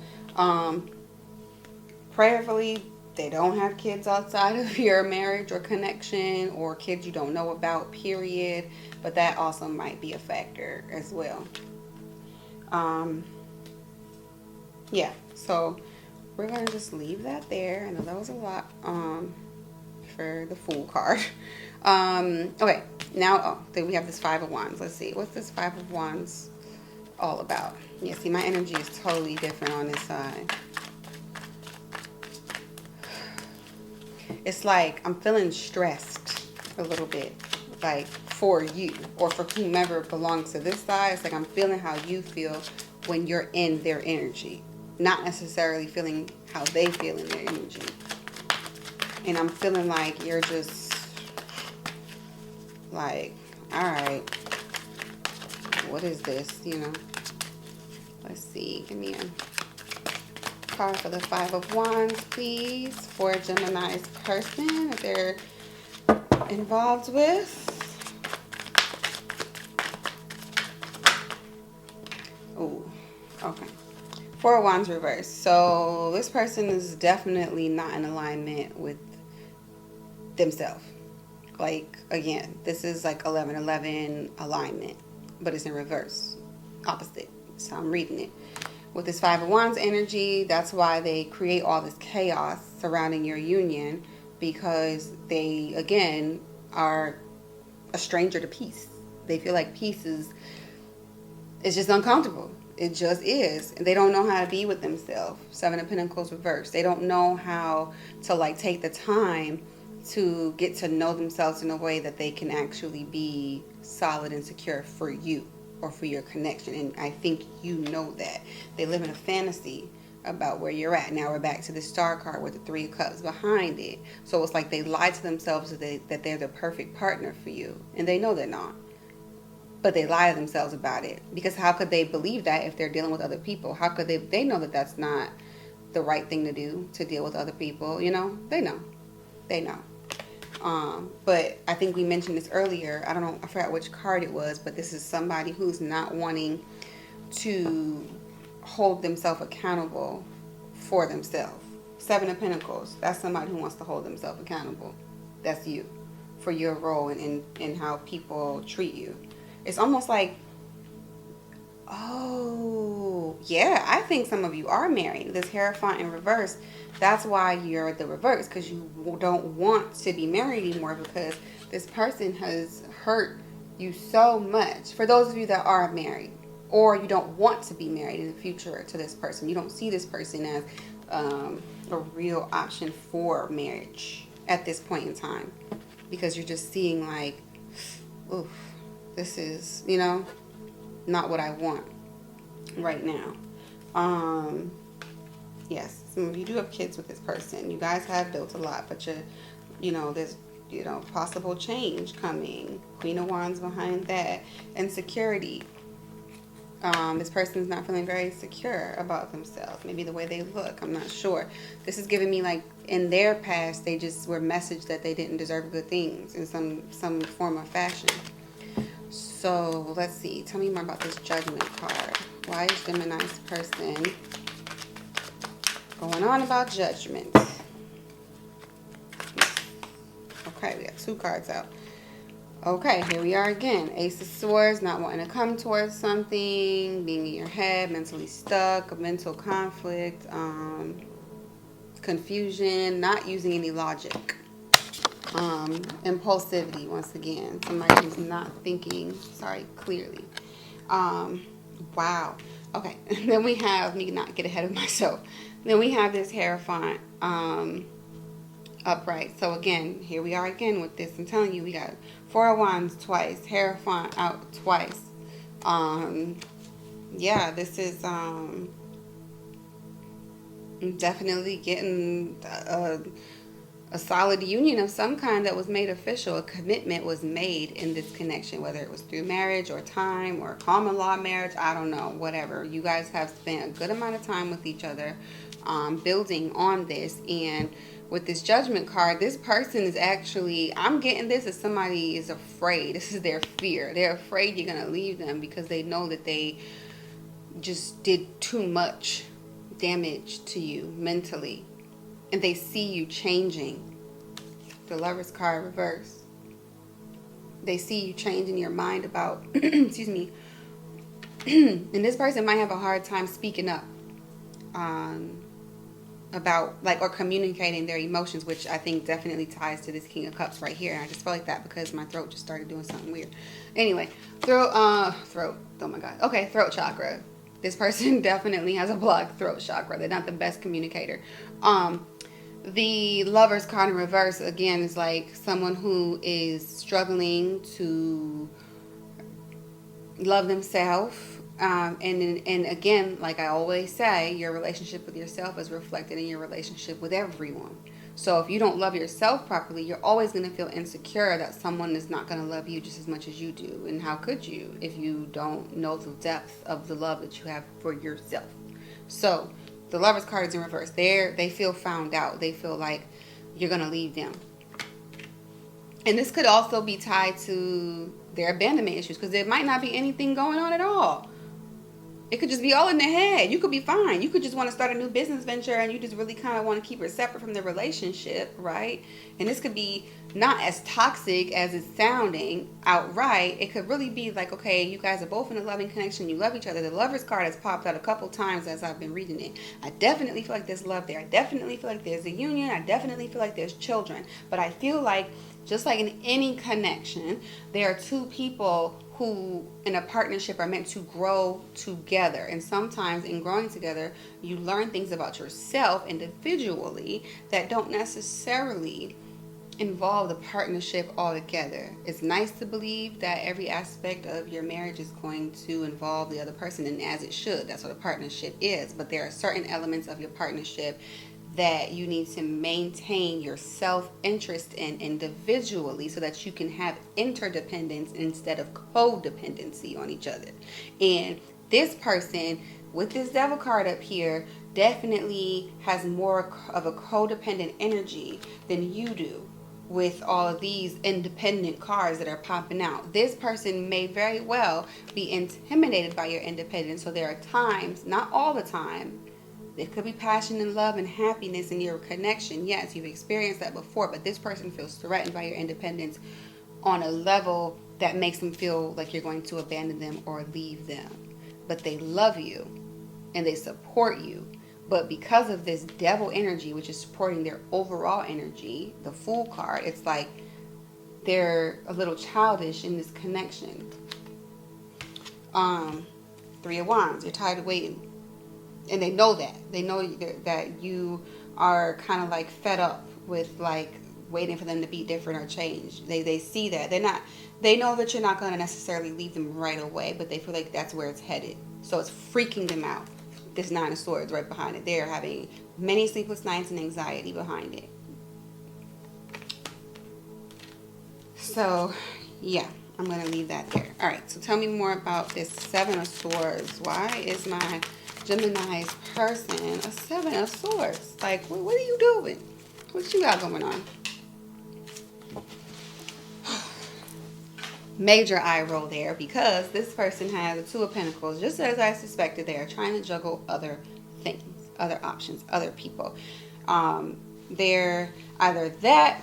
prayerfully, they don't have kids outside of your marriage or connection, or kids you don't know about, period. But that also might be a factor as well. Yeah, so we're going to just leave that there. I know that was a lot for the Fool card. Okay, now then we have this Five of Wands. Let's see, what's this Five of Wands all about. Yeah, see, my energy is totally different on this side. It's like I'm feeling stressed a little bit, like for you or for whomever belongs to this side. It's like I'm feeling how you feel when you're in their energy, not necessarily feeling how they feel in their energy. And I'm feeling like you're just like, all right, what is this, you know? Let's see, give me a card for the Five of Wands, please, for Gemini's person that they're involved with. Oh, okay. Four of Wands reverse. So this person is definitely not in alignment with themselves. Like, again, this is like 11-11 alignment, but it's in reverse, opposite. So I'm reading it. With this Five of Wands energy, that's why they create all this chaos surrounding your union, because they, again, are a stranger to peace. They feel like peace is just uncomfortable. It just is. They don't know how to be with themselves. Seven of Pentacles reversed. They don't know how to like take the time to get to know themselves in a way that they can actually be solid and secure for you or for your connection. And I think you know that. They live in a fantasy about where you're at. Now we're back to the Star card with the Three of Cups behind it. So it's like they lie to themselves that they're the perfect partner for you. And they know they're not. But they lie to themselves about it. Because how could they believe that if they're dealing with other people? How could they know that that's not the right thing to do, to deal with other people? You know, they know. They know. But I think we mentioned this earlier. I don't know, I forgot which card it was, but this is somebody who's not wanting to hold themselves accountable for themselves. Seven of Pentacles. That's somebody who wants to hold themselves accountable. That's you. For your role in how people treat you. It's almost like, oh, yeah, I think some of you are married. This Hierophant in reverse, that's why you're the reverse, because you don't want to be married anymore, because this person has hurt you so much. For those of you that are married, or you don't want to be married in the future to this person, you don't see this person as a real option for marriage at this point in time, because you're just seeing like, oof, this is, you know, not what I want right now. Yes, some of you do have kids with this person. You guys have built a lot, but you know, there's, you know, possible change coming. Queen of Wands behind that. Insecurity. This person's not feeling very secure about themselves. Maybe the way they look. I'm not sure. This is giving me like in their past, they just were messaged that they didn't deserve good things in some form or fashion. So let's see. Tell me more about this Judgment card. Why is Gemini's person going on about judgment? Okay, we got two cards out. Okay, here we are again. Ace of Swords, not wanting to come towards something, being in your head, mentally stuck, a mental conflict, confusion, not using any logic. Impulsivity, once again. Somebody who's not thinking, clearly. Wow. Okay, then we have, let me not get ahead of myself. Then we have this Hierophant upright. So again, here we are again with this. I'm telling you, we got Four of Wands twice, Hierophant out twice. Yeah, this is definitely getting a solid union of some kind that was made official. A commitment was made in this connection, whether it was through marriage or time or common law marriage. I don't know, whatever. You guys have spent a good amount of time with each other, building on this. And with this Judgment card, this person is actually, I'm getting this as somebody is afraid. This is their fear. They're afraid you're going to leave them because they know that they just did too much damage to you mentally. And they see you changing. The Lover's card reverse. They see you changing your mind about, excuse me. And this person might have a hard time speaking up. about, like, or communicating their emotions, which I think definitely ties to this King of Cups right here. And I just felt like that because my throat just started doing something weird. Anyway, throat, oh my God. Okay, throat chakra. This person definitely has a blocked throat chakra. They're not the best communicator. The Lovers card in reverse, again, is like someone who is struggling to love themselves. And again, like I always say, your relationship with yourself is reflected in your relationship with everyone. So if you don't love yourself properly, you're always going to feel insecure that someone is not going to love you just as much as you do. And how could you if you don't know the depth of the love that you have for yourself? So the Lovers card is in reverse. They feel found out. They feel like you're going to leave them. And this could also be tied to their abandonment issues, because there might not be anything going on at all. It could just be all in the head. You could be fine. You could just want to start a new business venture and you just really kind of want to keep it separate from the relationship, right? And this could be not as toxic as it's sounding outright. It could really be like, okay, you guys are both in a loving connection. You love each other. The Lovers card has popped out a couple times as I've been reading it. I definitely feel like there's love there. I definitely feel like there's a union. I definitely feel like there's children. But I feel like, just like in any connection, there are two people who in a partnership are meant to grow together. And sometimes in growing together, you learn things about yourself individually that don't necessarily involve the partnership altogether. It's nice to believe that every aspect of your marriage is going to involve the other person, and as it should. That's what a partnership is. But there are certain elements of your partnership that you need to maintain your self-interest in individually so that you can have interdependence instead of codependency on each other. And this person with this Devil card up here definitely has more of a codependent energy than you do with all of these independent cards that are popping out. This person may very well be intimidated by your independence. So there are times, not all the time, there could be passion and love and happiness in your connection. Yes, you've experienced that before, but this person feels threatened by your independence on a level that makes them feel like you're going to abandon them or leave them. But they love you and they support you. But because of this Devil energy, which is supporting their overall energy, the Fool card, it's like they're a little childish in this connection. Three of Wands, you're tired of waiting. And they know that. They know that you are kind of like fed up with like waiting for them to be different or change. They see that. They know that you're not going to necessarily leave them right away, but they feel like that's where it's headed. So it's freaking them out. This Nine of Swords right behind it. They're having many sleepless nights and anxiety behind it. So, yeah, I'm going to leave that there. All right, so tell me more about this Seven of Swords. Why is my Gemini's person a Seven of Swords? Like, what are you doing? What you got going on? Major eye roll there, because this person has a Two of Pentacles. Just as I suspected, they are trying to juggle other things, other options, other people. They're either that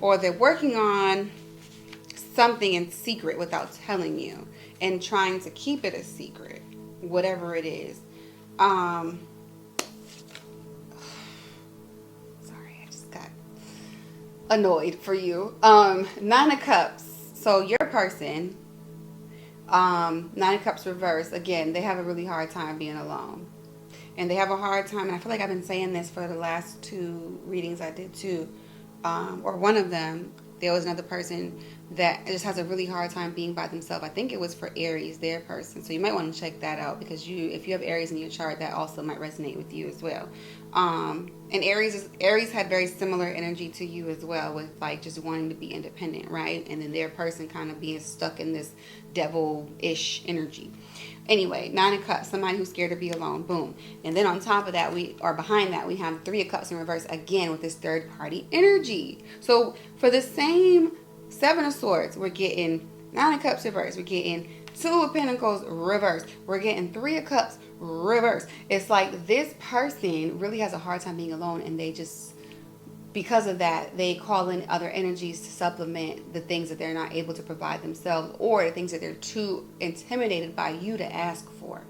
or they're working on something in secret without telling you and trying to keep it a secret, whatever it is. Sorry, I just got annoyed for you. Nine of Cups. So your person, Nine of Cups reverse, again, they have a really hard time being alone. And they have a hard time, and I feel like I've been saying this for the last two readings I did too. Or one of them, there was another person that just has a really hard time being by themselves. I think it was for Aries, their person. So you might want to check that out, because if you have Aries in your chart, that also might resonate with you as well. And Aries had very similar energy to you as well, with like just wanting to be independent, right? And then their person kind of being stuck in this devil-ish energy. Anyway, Nine of Cups, somebody who's scared to be alone. Boom. And then on top of that, behind that, we have Three of Cups in reverse, again with this third party energy. So for the same Seven of Swords, we're getting Nine of Cups reverse. We're getting Two of Pentacles reverse. We're getting Three of Cups reverse. It's like this person really has a hard time being alone, and they just, because of that, they call in other energies to supplement the things that they're not able to provide themselves, or the things that they're too intimidated by you to ask for.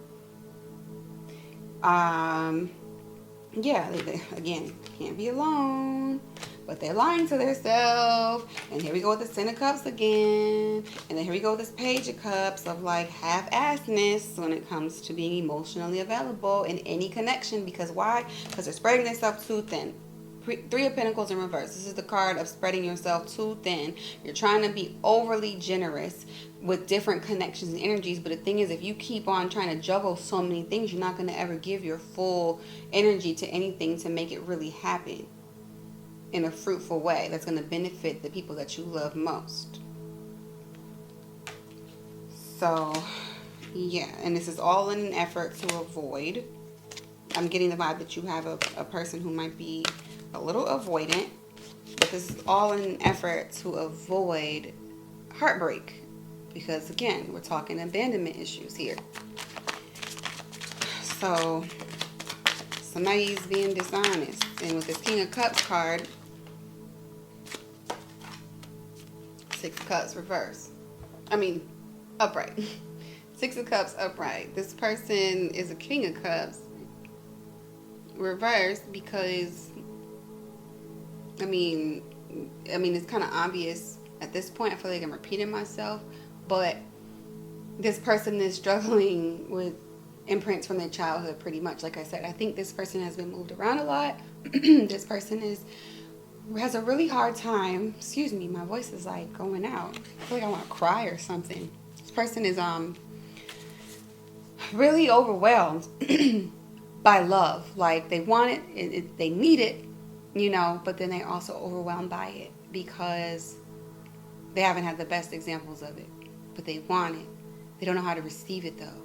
yeah, again, can't be alone, but they're lying to themselves. And here we go with the Ten of Cups again, and then here we go with this Page of Cups of like half-assedness when it comes to being emotionally available in any connection. Because why? Because they're spreading themselves too thin. Three of Pentacles in reverse. This is the card of spreading yourself too thin. You're trying to be overly generous with different connections and energies, but the thing is, if you keep on trying to juggle so many things, you're not going to ever give your full energy to anything to make it really happen in a fruitful way that's going to benefit the people that you love most. So yeah, and this is all in an effort to avoid, I'm getting the vibe that you have a person who might be a little avoidant, but this is all in an effort to avoid heartbreak, because again, we're talking abandonment issues here. So somebody's being dishonest, and with this King of Cups card, Six of Cups reverse, upright. Six of Cups upright. This person is a King of Cups reversed because it's kind of obvious at this point. I feel like I'm repeating myself, but this person is struggling with imprints from their childhood pretty much. Like I said, I think this person has been moved around a lot. This person has a really hard time. Excuse me, my voice is like going out. I feel like I want to cry or something. This person is really overwhelmed by love. Like they want it, they need it, but then they're also overwhelmed by it because they haven't had the best examples of it, but they want it. They don't know how to receive it though.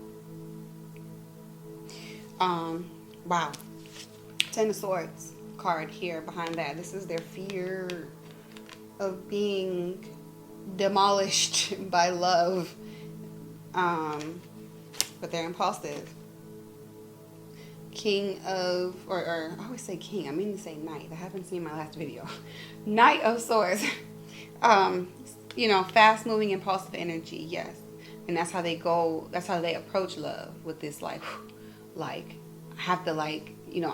Wow. Ten of Swords card here behind that. This is their fear of being demolished by love. But they're impulsive. King of, or I always say king, I mean to say knight. That happened to me in my last video. Knight of Swords. Fast moving, impulsive energy, yes. And that's how they go, that's how they approach love, with this I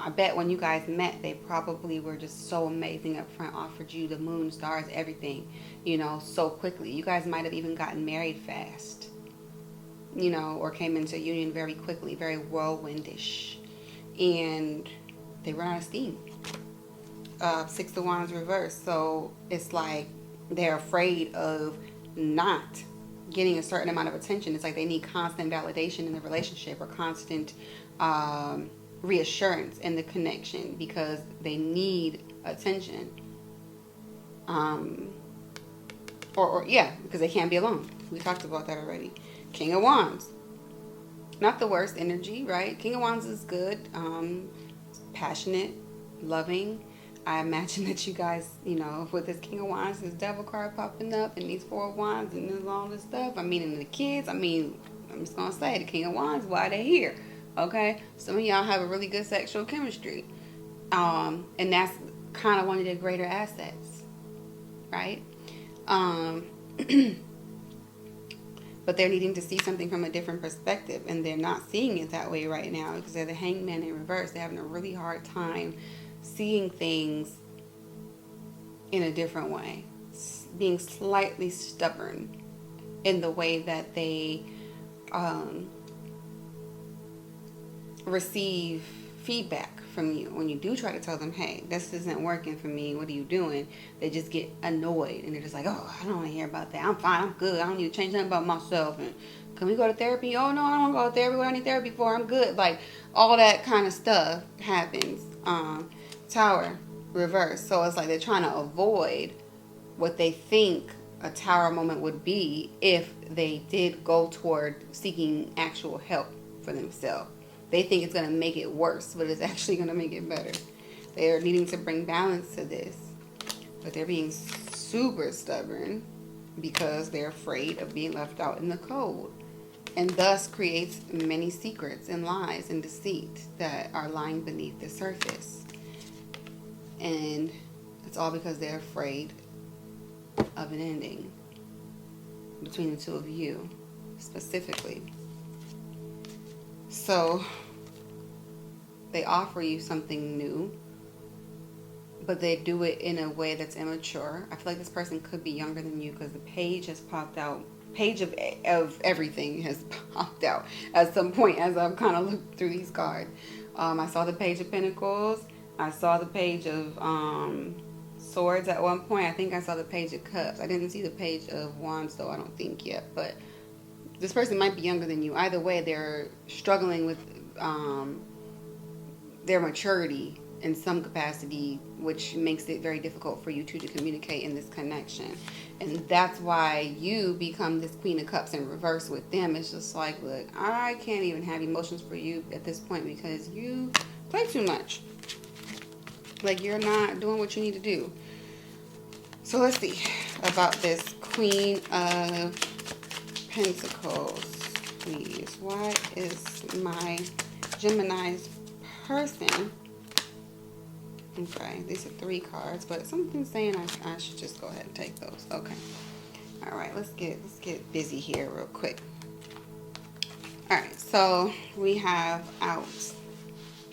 bet when you guys met, they probably were just so amazing up front, offered you the moon, stars, everything, so quickly. You guys might have even gotten married fast, or came into union very quickly, very whirlwindish. And they run out of steam. Six of Wands reversed. So it's like they're afraid of not getting a certain amount of attention. It's like they need constant validation in the relationship, or constant reassurance in the connection, because they need attention. Because they can't be alone. We talked about that already. King of Wands. Not the worst energy, right? King of Wands is good. Passionate, loving. I imagine that you guys, with this King of Wands, this Devil card popping up, and these Four of Wands, and this all this stuff. And the kids. I'm just going to say, the King of Wands, why they here? Okay? Some of y'all have a really good sexual chemistry. And that's kind of one of their greater assets, right? But they're needing to see something from a different perspective, and they're not seeing it that way right now because they're the Hangman in reverse. They're having a really hard time seeing things in a different way, being slightly stubborn in the way that they receive feedback from you. When you do try to tell them, hey, this isn't working for me, what are you doing? They just get annoyed, and they're just like, oh, I don't want to hear about that. I'm fine, I'm good. I don't need to change nothing about myself. And can we go to therapy? Oh, no, I don't want to go to therapy. What do I need therapy for? I'm good. Like, all that kind of stuff happens. Tower reverse. So it's like they're trying to avoid what they think a tower moment would be if they did go toward seeking actual help for themselves. They think it's going to make it worse, but it's actually going to make it better. They are needing to bring balance to this, but they're being super stubborn because they're afraid of being left out in the cold, and thus creates many secrets and lies and deceit that are lying beneath the surface. And it's all because they're afraid of an ending between the two of you specifically. So, they offer you something new, but they do it in a way that's immature. I feel like this person could be younger than you because the page has popped out. Page of everything has popped out at some point as I've kind of looked through these cards. I saw the Page of Pentacles. I saw the Page of Swords at one point. I think I saw the Page of Cups. I didn't see the Page of Wands though, I don't think yet. But this person might be younger than you. Either way, they're struggling with their maturity in some capacity, which makes it very difficult for you two to communicate in this connection. And that's why you become this Queen of Cups in reverse with them. It's just like, look, I can't even have emotions for you at this point because you play too much. Like, you're not doing what you need to do. So let's see about this Queen of Pentacles, please. Why is my Gemini's person... Okay, these are 3 cards, but something's saying I should just go ahead and take those. Okay. All right, let's get busy here real quick. All right, so we have out,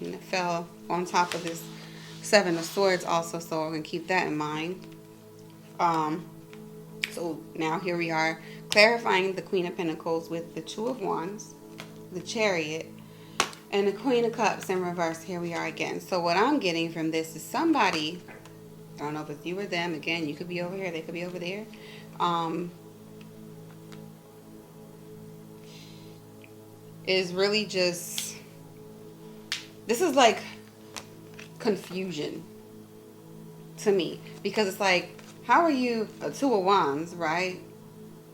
and it fell on top of this 7 of Swords also, so we're gonna keep that in mind. So now here we are clarifying the Queen of Pentacles with the 2 of Wands, the Chariot, and the Queen of Cups in reverse. Here we are again. So what I'm getting from this is somebody, I don't know if it's you or them, again, you could be over here, they could be over there, is really just, this is like confusion to me. Because it's like, how are you a 2 of Wands, right?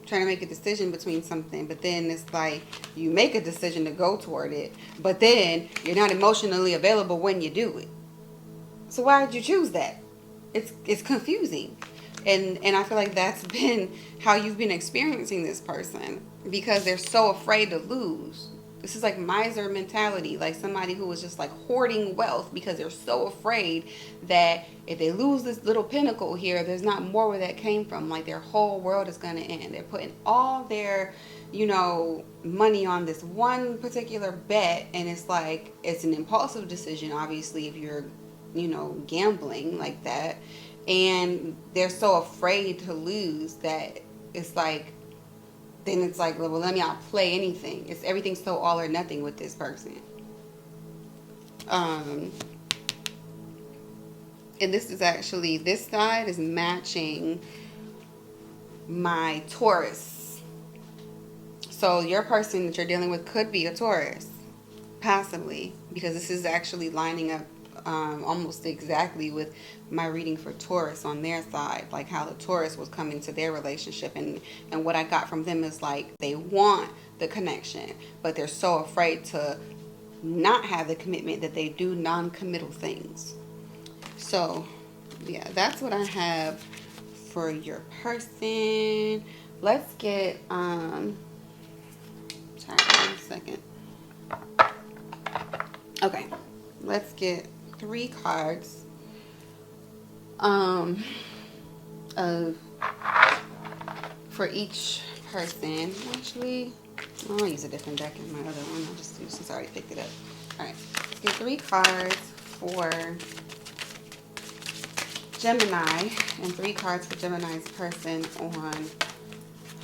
Trying to make a decision between something, but then it's like you make a decision to go toward it, but then you're not emotionally available when you do it. So why did you choose that? It's confusing. And I feel like that's been how you've been experiencing this person, because they're so afraid to lose. This is like miser mentality, like somebody who is just like hoarding wealth because they're so afraid that if they lose this little pinnacle here, there's not more where that came from. Like their whole world is going to end. They're putting all their, you know, money on this one particular bet, and it's like, it's an impulsive decision, obviously, if you're, you know, gambling like that. And they're so afraid to lose that it's like, then it's like, well, let me not play anything. It's everything's so all or nothing with this person. And this is actually, this side is matching my Taurus. So your person that you're dealing with could be a Taurus, possibly, because this is actually lining up almost exactly with my reading for Taurus on their side, like how the Taurus was coming to their relationship, and what I got from them is like they want the connection, but they're so afraid to not have the commitment that they do non-committal things. So yeah, that's what I have for your person. Let's get sorry, 1 second. Okay, let's get 3 cards for each person. Actually, I'll use a different deck in my other one. I'll just do, since I already picked it up. Alright, let's get 3 cards for Gemini and 3 cards for Gemini's person on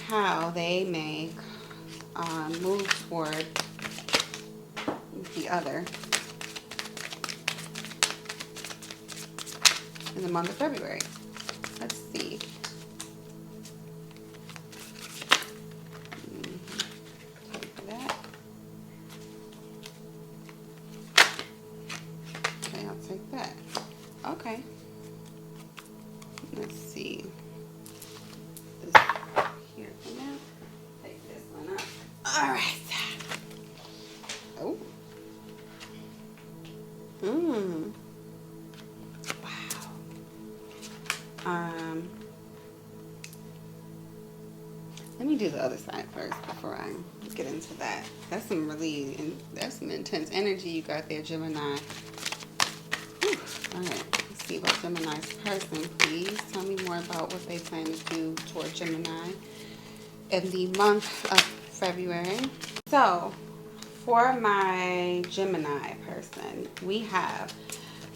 how they may move toward the other in the month of February. Let's see. Take that. Okay, I'll take that. Okay. Let's see. This here for now. Take this one up. All right. Oh. Let me do the other side first before I get into that. That's some intense energy you got there, Gemini. Whew. All right, let's see about Gemini's person, please. Tell me more about what they plan to do toward Gemini in the month of February. So, for my Gemini person, we have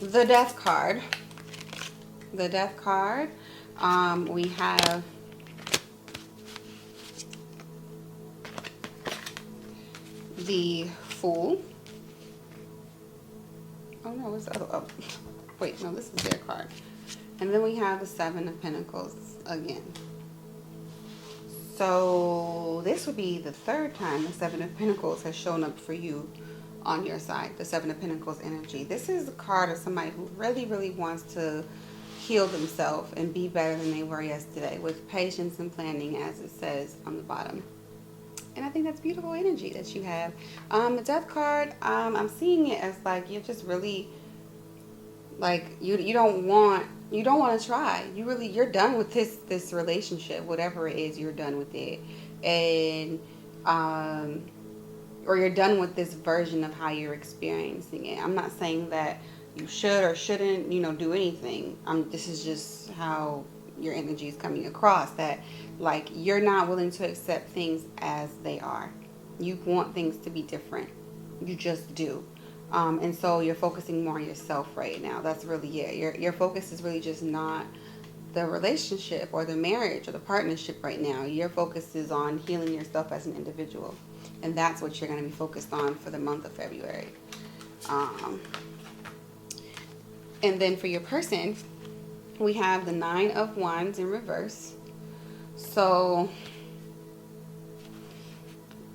the Death card. The Death card. We have the Fool. Oh no, what's the other? Oh, wait, no, this is their card. And then we have the Seven of Pentacles again. So this would be the third time the Seven of Pentacles has shown up for you on your side. The Seven of Pentacles energy. This is a card of somebody who really, really wants to heal themselves and be better than they were yesterday with patience and planning, as it says on the bottom. And I think that's beautiful energy that you have. The Death card, I'm seeing it as like you're just really like you don't want to try. You're done with this relationship, whatever it is, you're done with it. And or you're done with this version of how you're experiencing it. I'm not saying that you should or shouldn't, do anything. This is just how your energy is coming across, that like you're not willing to accept things as they are. You want things to be different. You just do. And so you're focusing more on yourself right now. That's really it. Your focus is really just not the relationship or the marriage or the partnership right now. Your focus is on healing yourself as an individual. And that's what you're going to be focused on for the month of February. And then for your person, we have the Nine of Wands in reverse. So,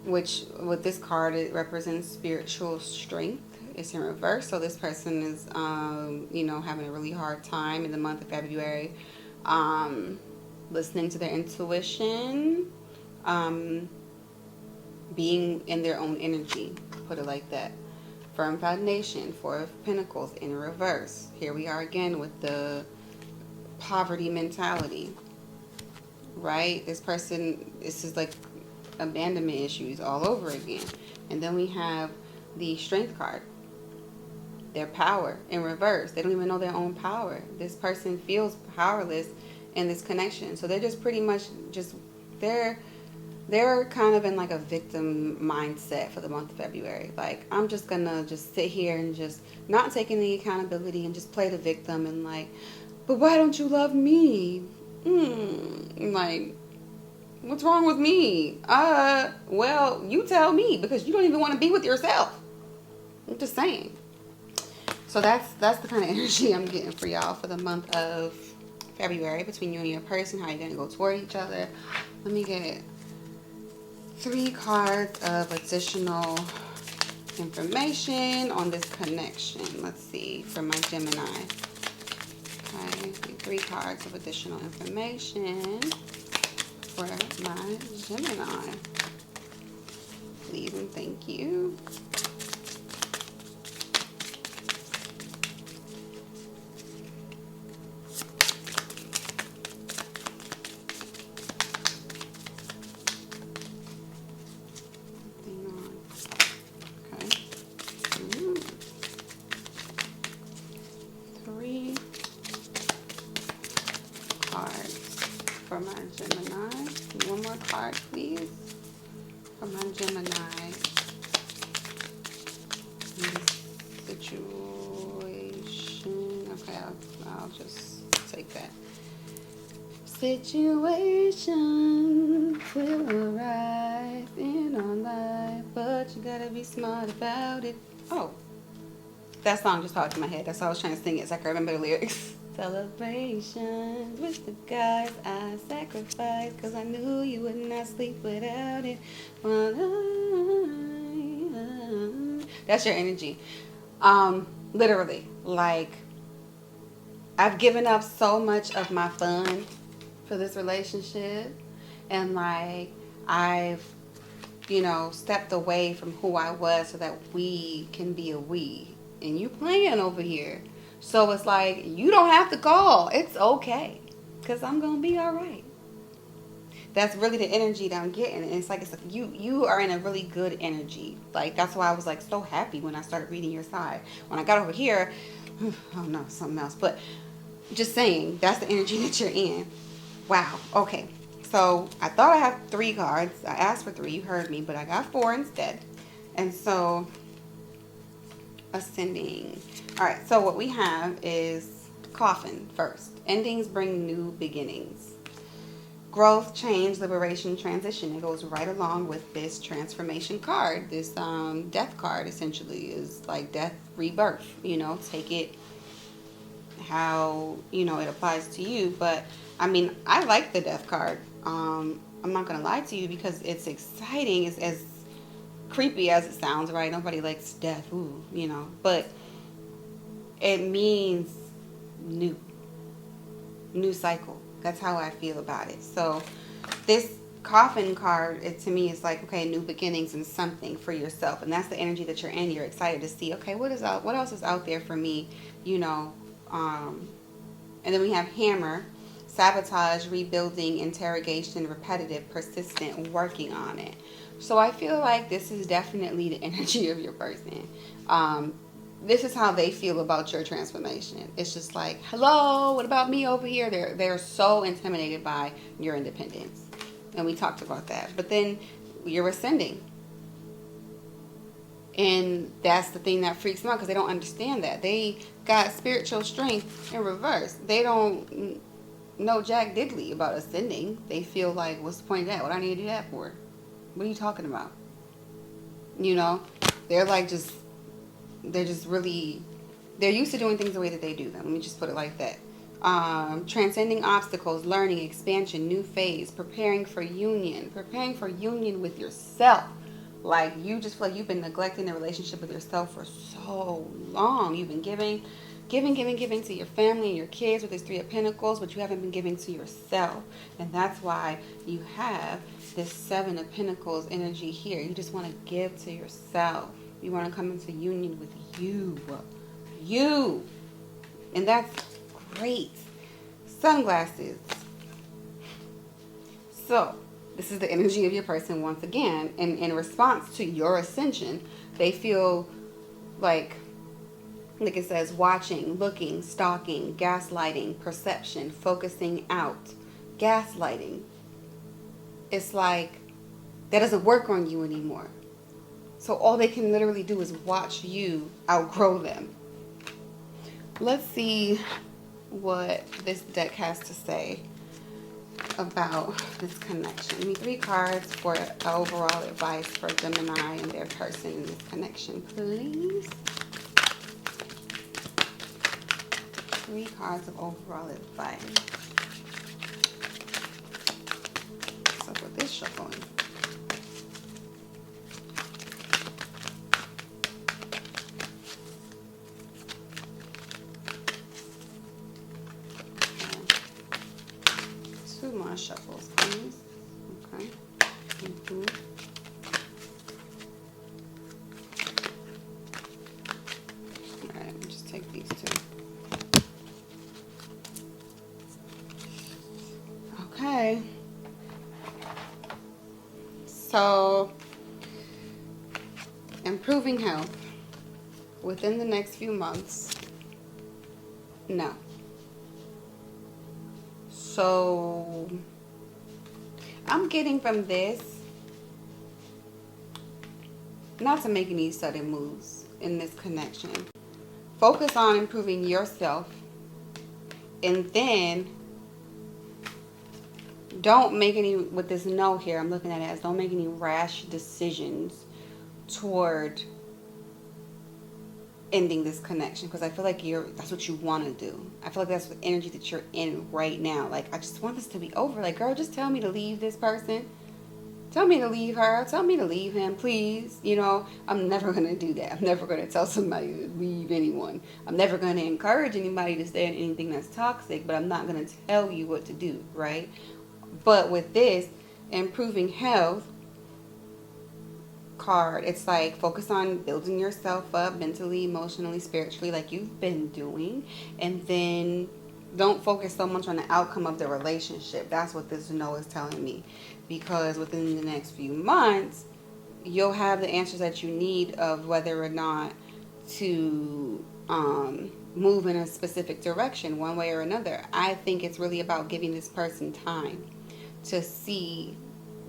which with this card, it represents spiritual strength. It's in reverse. So this person is, having a really hard time in the month of February, listening to their intuition, being in their own energy, put it like that. Firm foundation, Four of Pentacles in reverse. Here we are again with the poverty mentality, right? This is like abandonment issues all over again. And then we have the Strength card. Their power in reverse. They don't even know their own power. This person feels powerless in this connection. So they're just pretty much they're kind of in like a victim mindset for the month of February. Like, I'm just gonna just sit here and just not take any accountability and just play the victim and like, but why don't you love me? Like, what's wrong with me? Well, you tell me, because you don't even want to be with yourself. I'm just saying. So that's the kind of energy I'm getting for y'all for the month of February between you and your person, how you're going to go toward each other. Let me get 3 cards of additional information on this connection. Let's see, for my Gemini. Okay, 3 cards of additional information for my Gemini. Please and thank you. For my Gemini. One more card, please. For my Gemini. Situation. Okay, I'll just take that. Situation will arrive in our life, but you gotta be smart about it. Oh, that song just popped in my head. That's why I was trying to sing it so I can remember the lyrics. Celebration with the guys I sacrificed, cause I knew you would not sleep without it. That's your energy. Literally, like, I've given up so much of my fun for this relationship, and like I've stepped away from who I was so that we can be a we, and you playing over here. So it's like, you don't have to call. It's okay. Because I'm going to be all right. That's really the energy that I'm getting. And it's like you are in a really good energy. Like, that's why I was like so happy when I started reading your side. When I got over here, oh no, something else. But just saying, that's the energy that you're in. Wow. Okay. So I thought I had 3 cards. I asked for 3. You heard me. But I got 4 instead. And so, ascending. All right, so what we have is coffin first. Endings bring new beginnings. Growth, change, liberation, transition. It goes right along with this transformation card. This death card essentially is like death, rebirth. You know, take it how, you know, it applies to you. But, I mean, I like the death card. I'm not going to lie to you because it's exciting. It's as creepy as it sounds, right? Nobody likes death, ooh, you know. But it means new cycle. That's how I feel about it. So this coffin card, it to me is like, okay, new beginnings and something for yourself. And that's the energy that you're in. You're excited to see, okay, what else is out there for me, you know. And then we have hammer, sabotage, rebuilding, interrogation, repetitive, persistent, working on it. So I feel like this is definitely the energy of your person. This is how they feel about your transformation. It's just like, hello, what about me over here? They're so intimidated by your independence. And we talked about that. But then you're ascending. And that's the thing that freaks them out because they don't understand that. They got spiritual strength in reverse. They don't know jack diddly about ascending. They feel like, what's the point of that? What do I need to do that for? What are you talking about? You know, they're used to doing things the way that they do them. Let me just put it like that. Transcending obstacles, learning, expansion, new phase, preparing for union with yourself. Like, you just feel like you've been neglecting the relationship with yourself for so long. You've been giving to your family and your kids with this Three of Pentacles, but you haven't been giving to yourself. And that's why you have this Seven of Pentacles energy here. You just want to give to yourself. You want to come into union with you. And that's great. Sunglasses. So, this is the energy of your person once again. And in response to your ascension, they feel like it says, watching, looking, stalking, gaslighting, perception, focusing out, gaslighting. It's like that doesn't work on you anymore. So all they can literally do is watch you outgrow them. Let's see what this deck has to say about this connection. Give me 3 cards for overall advice for Gemini and their person in this connection, please. 3 cards of overall advice. What's up with this shuffling? Okay. 2 more shuffles, please. Okay. Alright, let me just take these 2. Okay. So, improving health within the next few months. No. So, I'm getting from this, not to make any sudden moves in this connection. Focus on improving yourself, and then don't make any, with this no here, I'm looking at it as don't make any rash decisions toward ending this connection, because I feel like that's what you want to do. I feel like that's the energy that you're in right now. Like, I just want this to be over. Like, girl, just tell me to leave this person. Tell me to leave her. Tell me to leave him, please. You know, I'm never going to do that. I'm never going to tell somebody to leave anyone. I'm never going to encourage anybody to stay in anything that's toxic, but I'm not going to tell you what to do, right? But with this improving health card, it's like focus on building yourself up mentally, emotionally, spiritually, like you've been doing, and then don't focus so much on the outcome of the relationship. That's what this no is telling me, because within the next few months you'll have the answers that you need of whether or not to move in a specific direction one way or another. I think it's really about giving this person time to see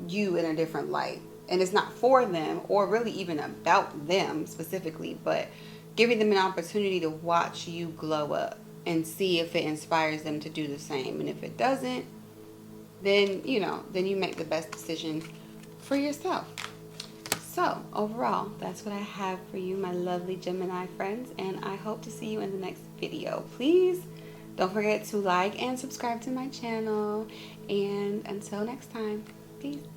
you in a different light. and it's not for them or really even about them specifically, but giving them an opportunity to watch you glow up and see if it inspires them to do the same. And if it doesn't, then, you know, then you make the best decision for yourself. So overall, that's what I have for you, my lovely Gemini friends, and I hope to see you in the next video. Please don't forget to like and subscribe to my channel, and until next time, peace.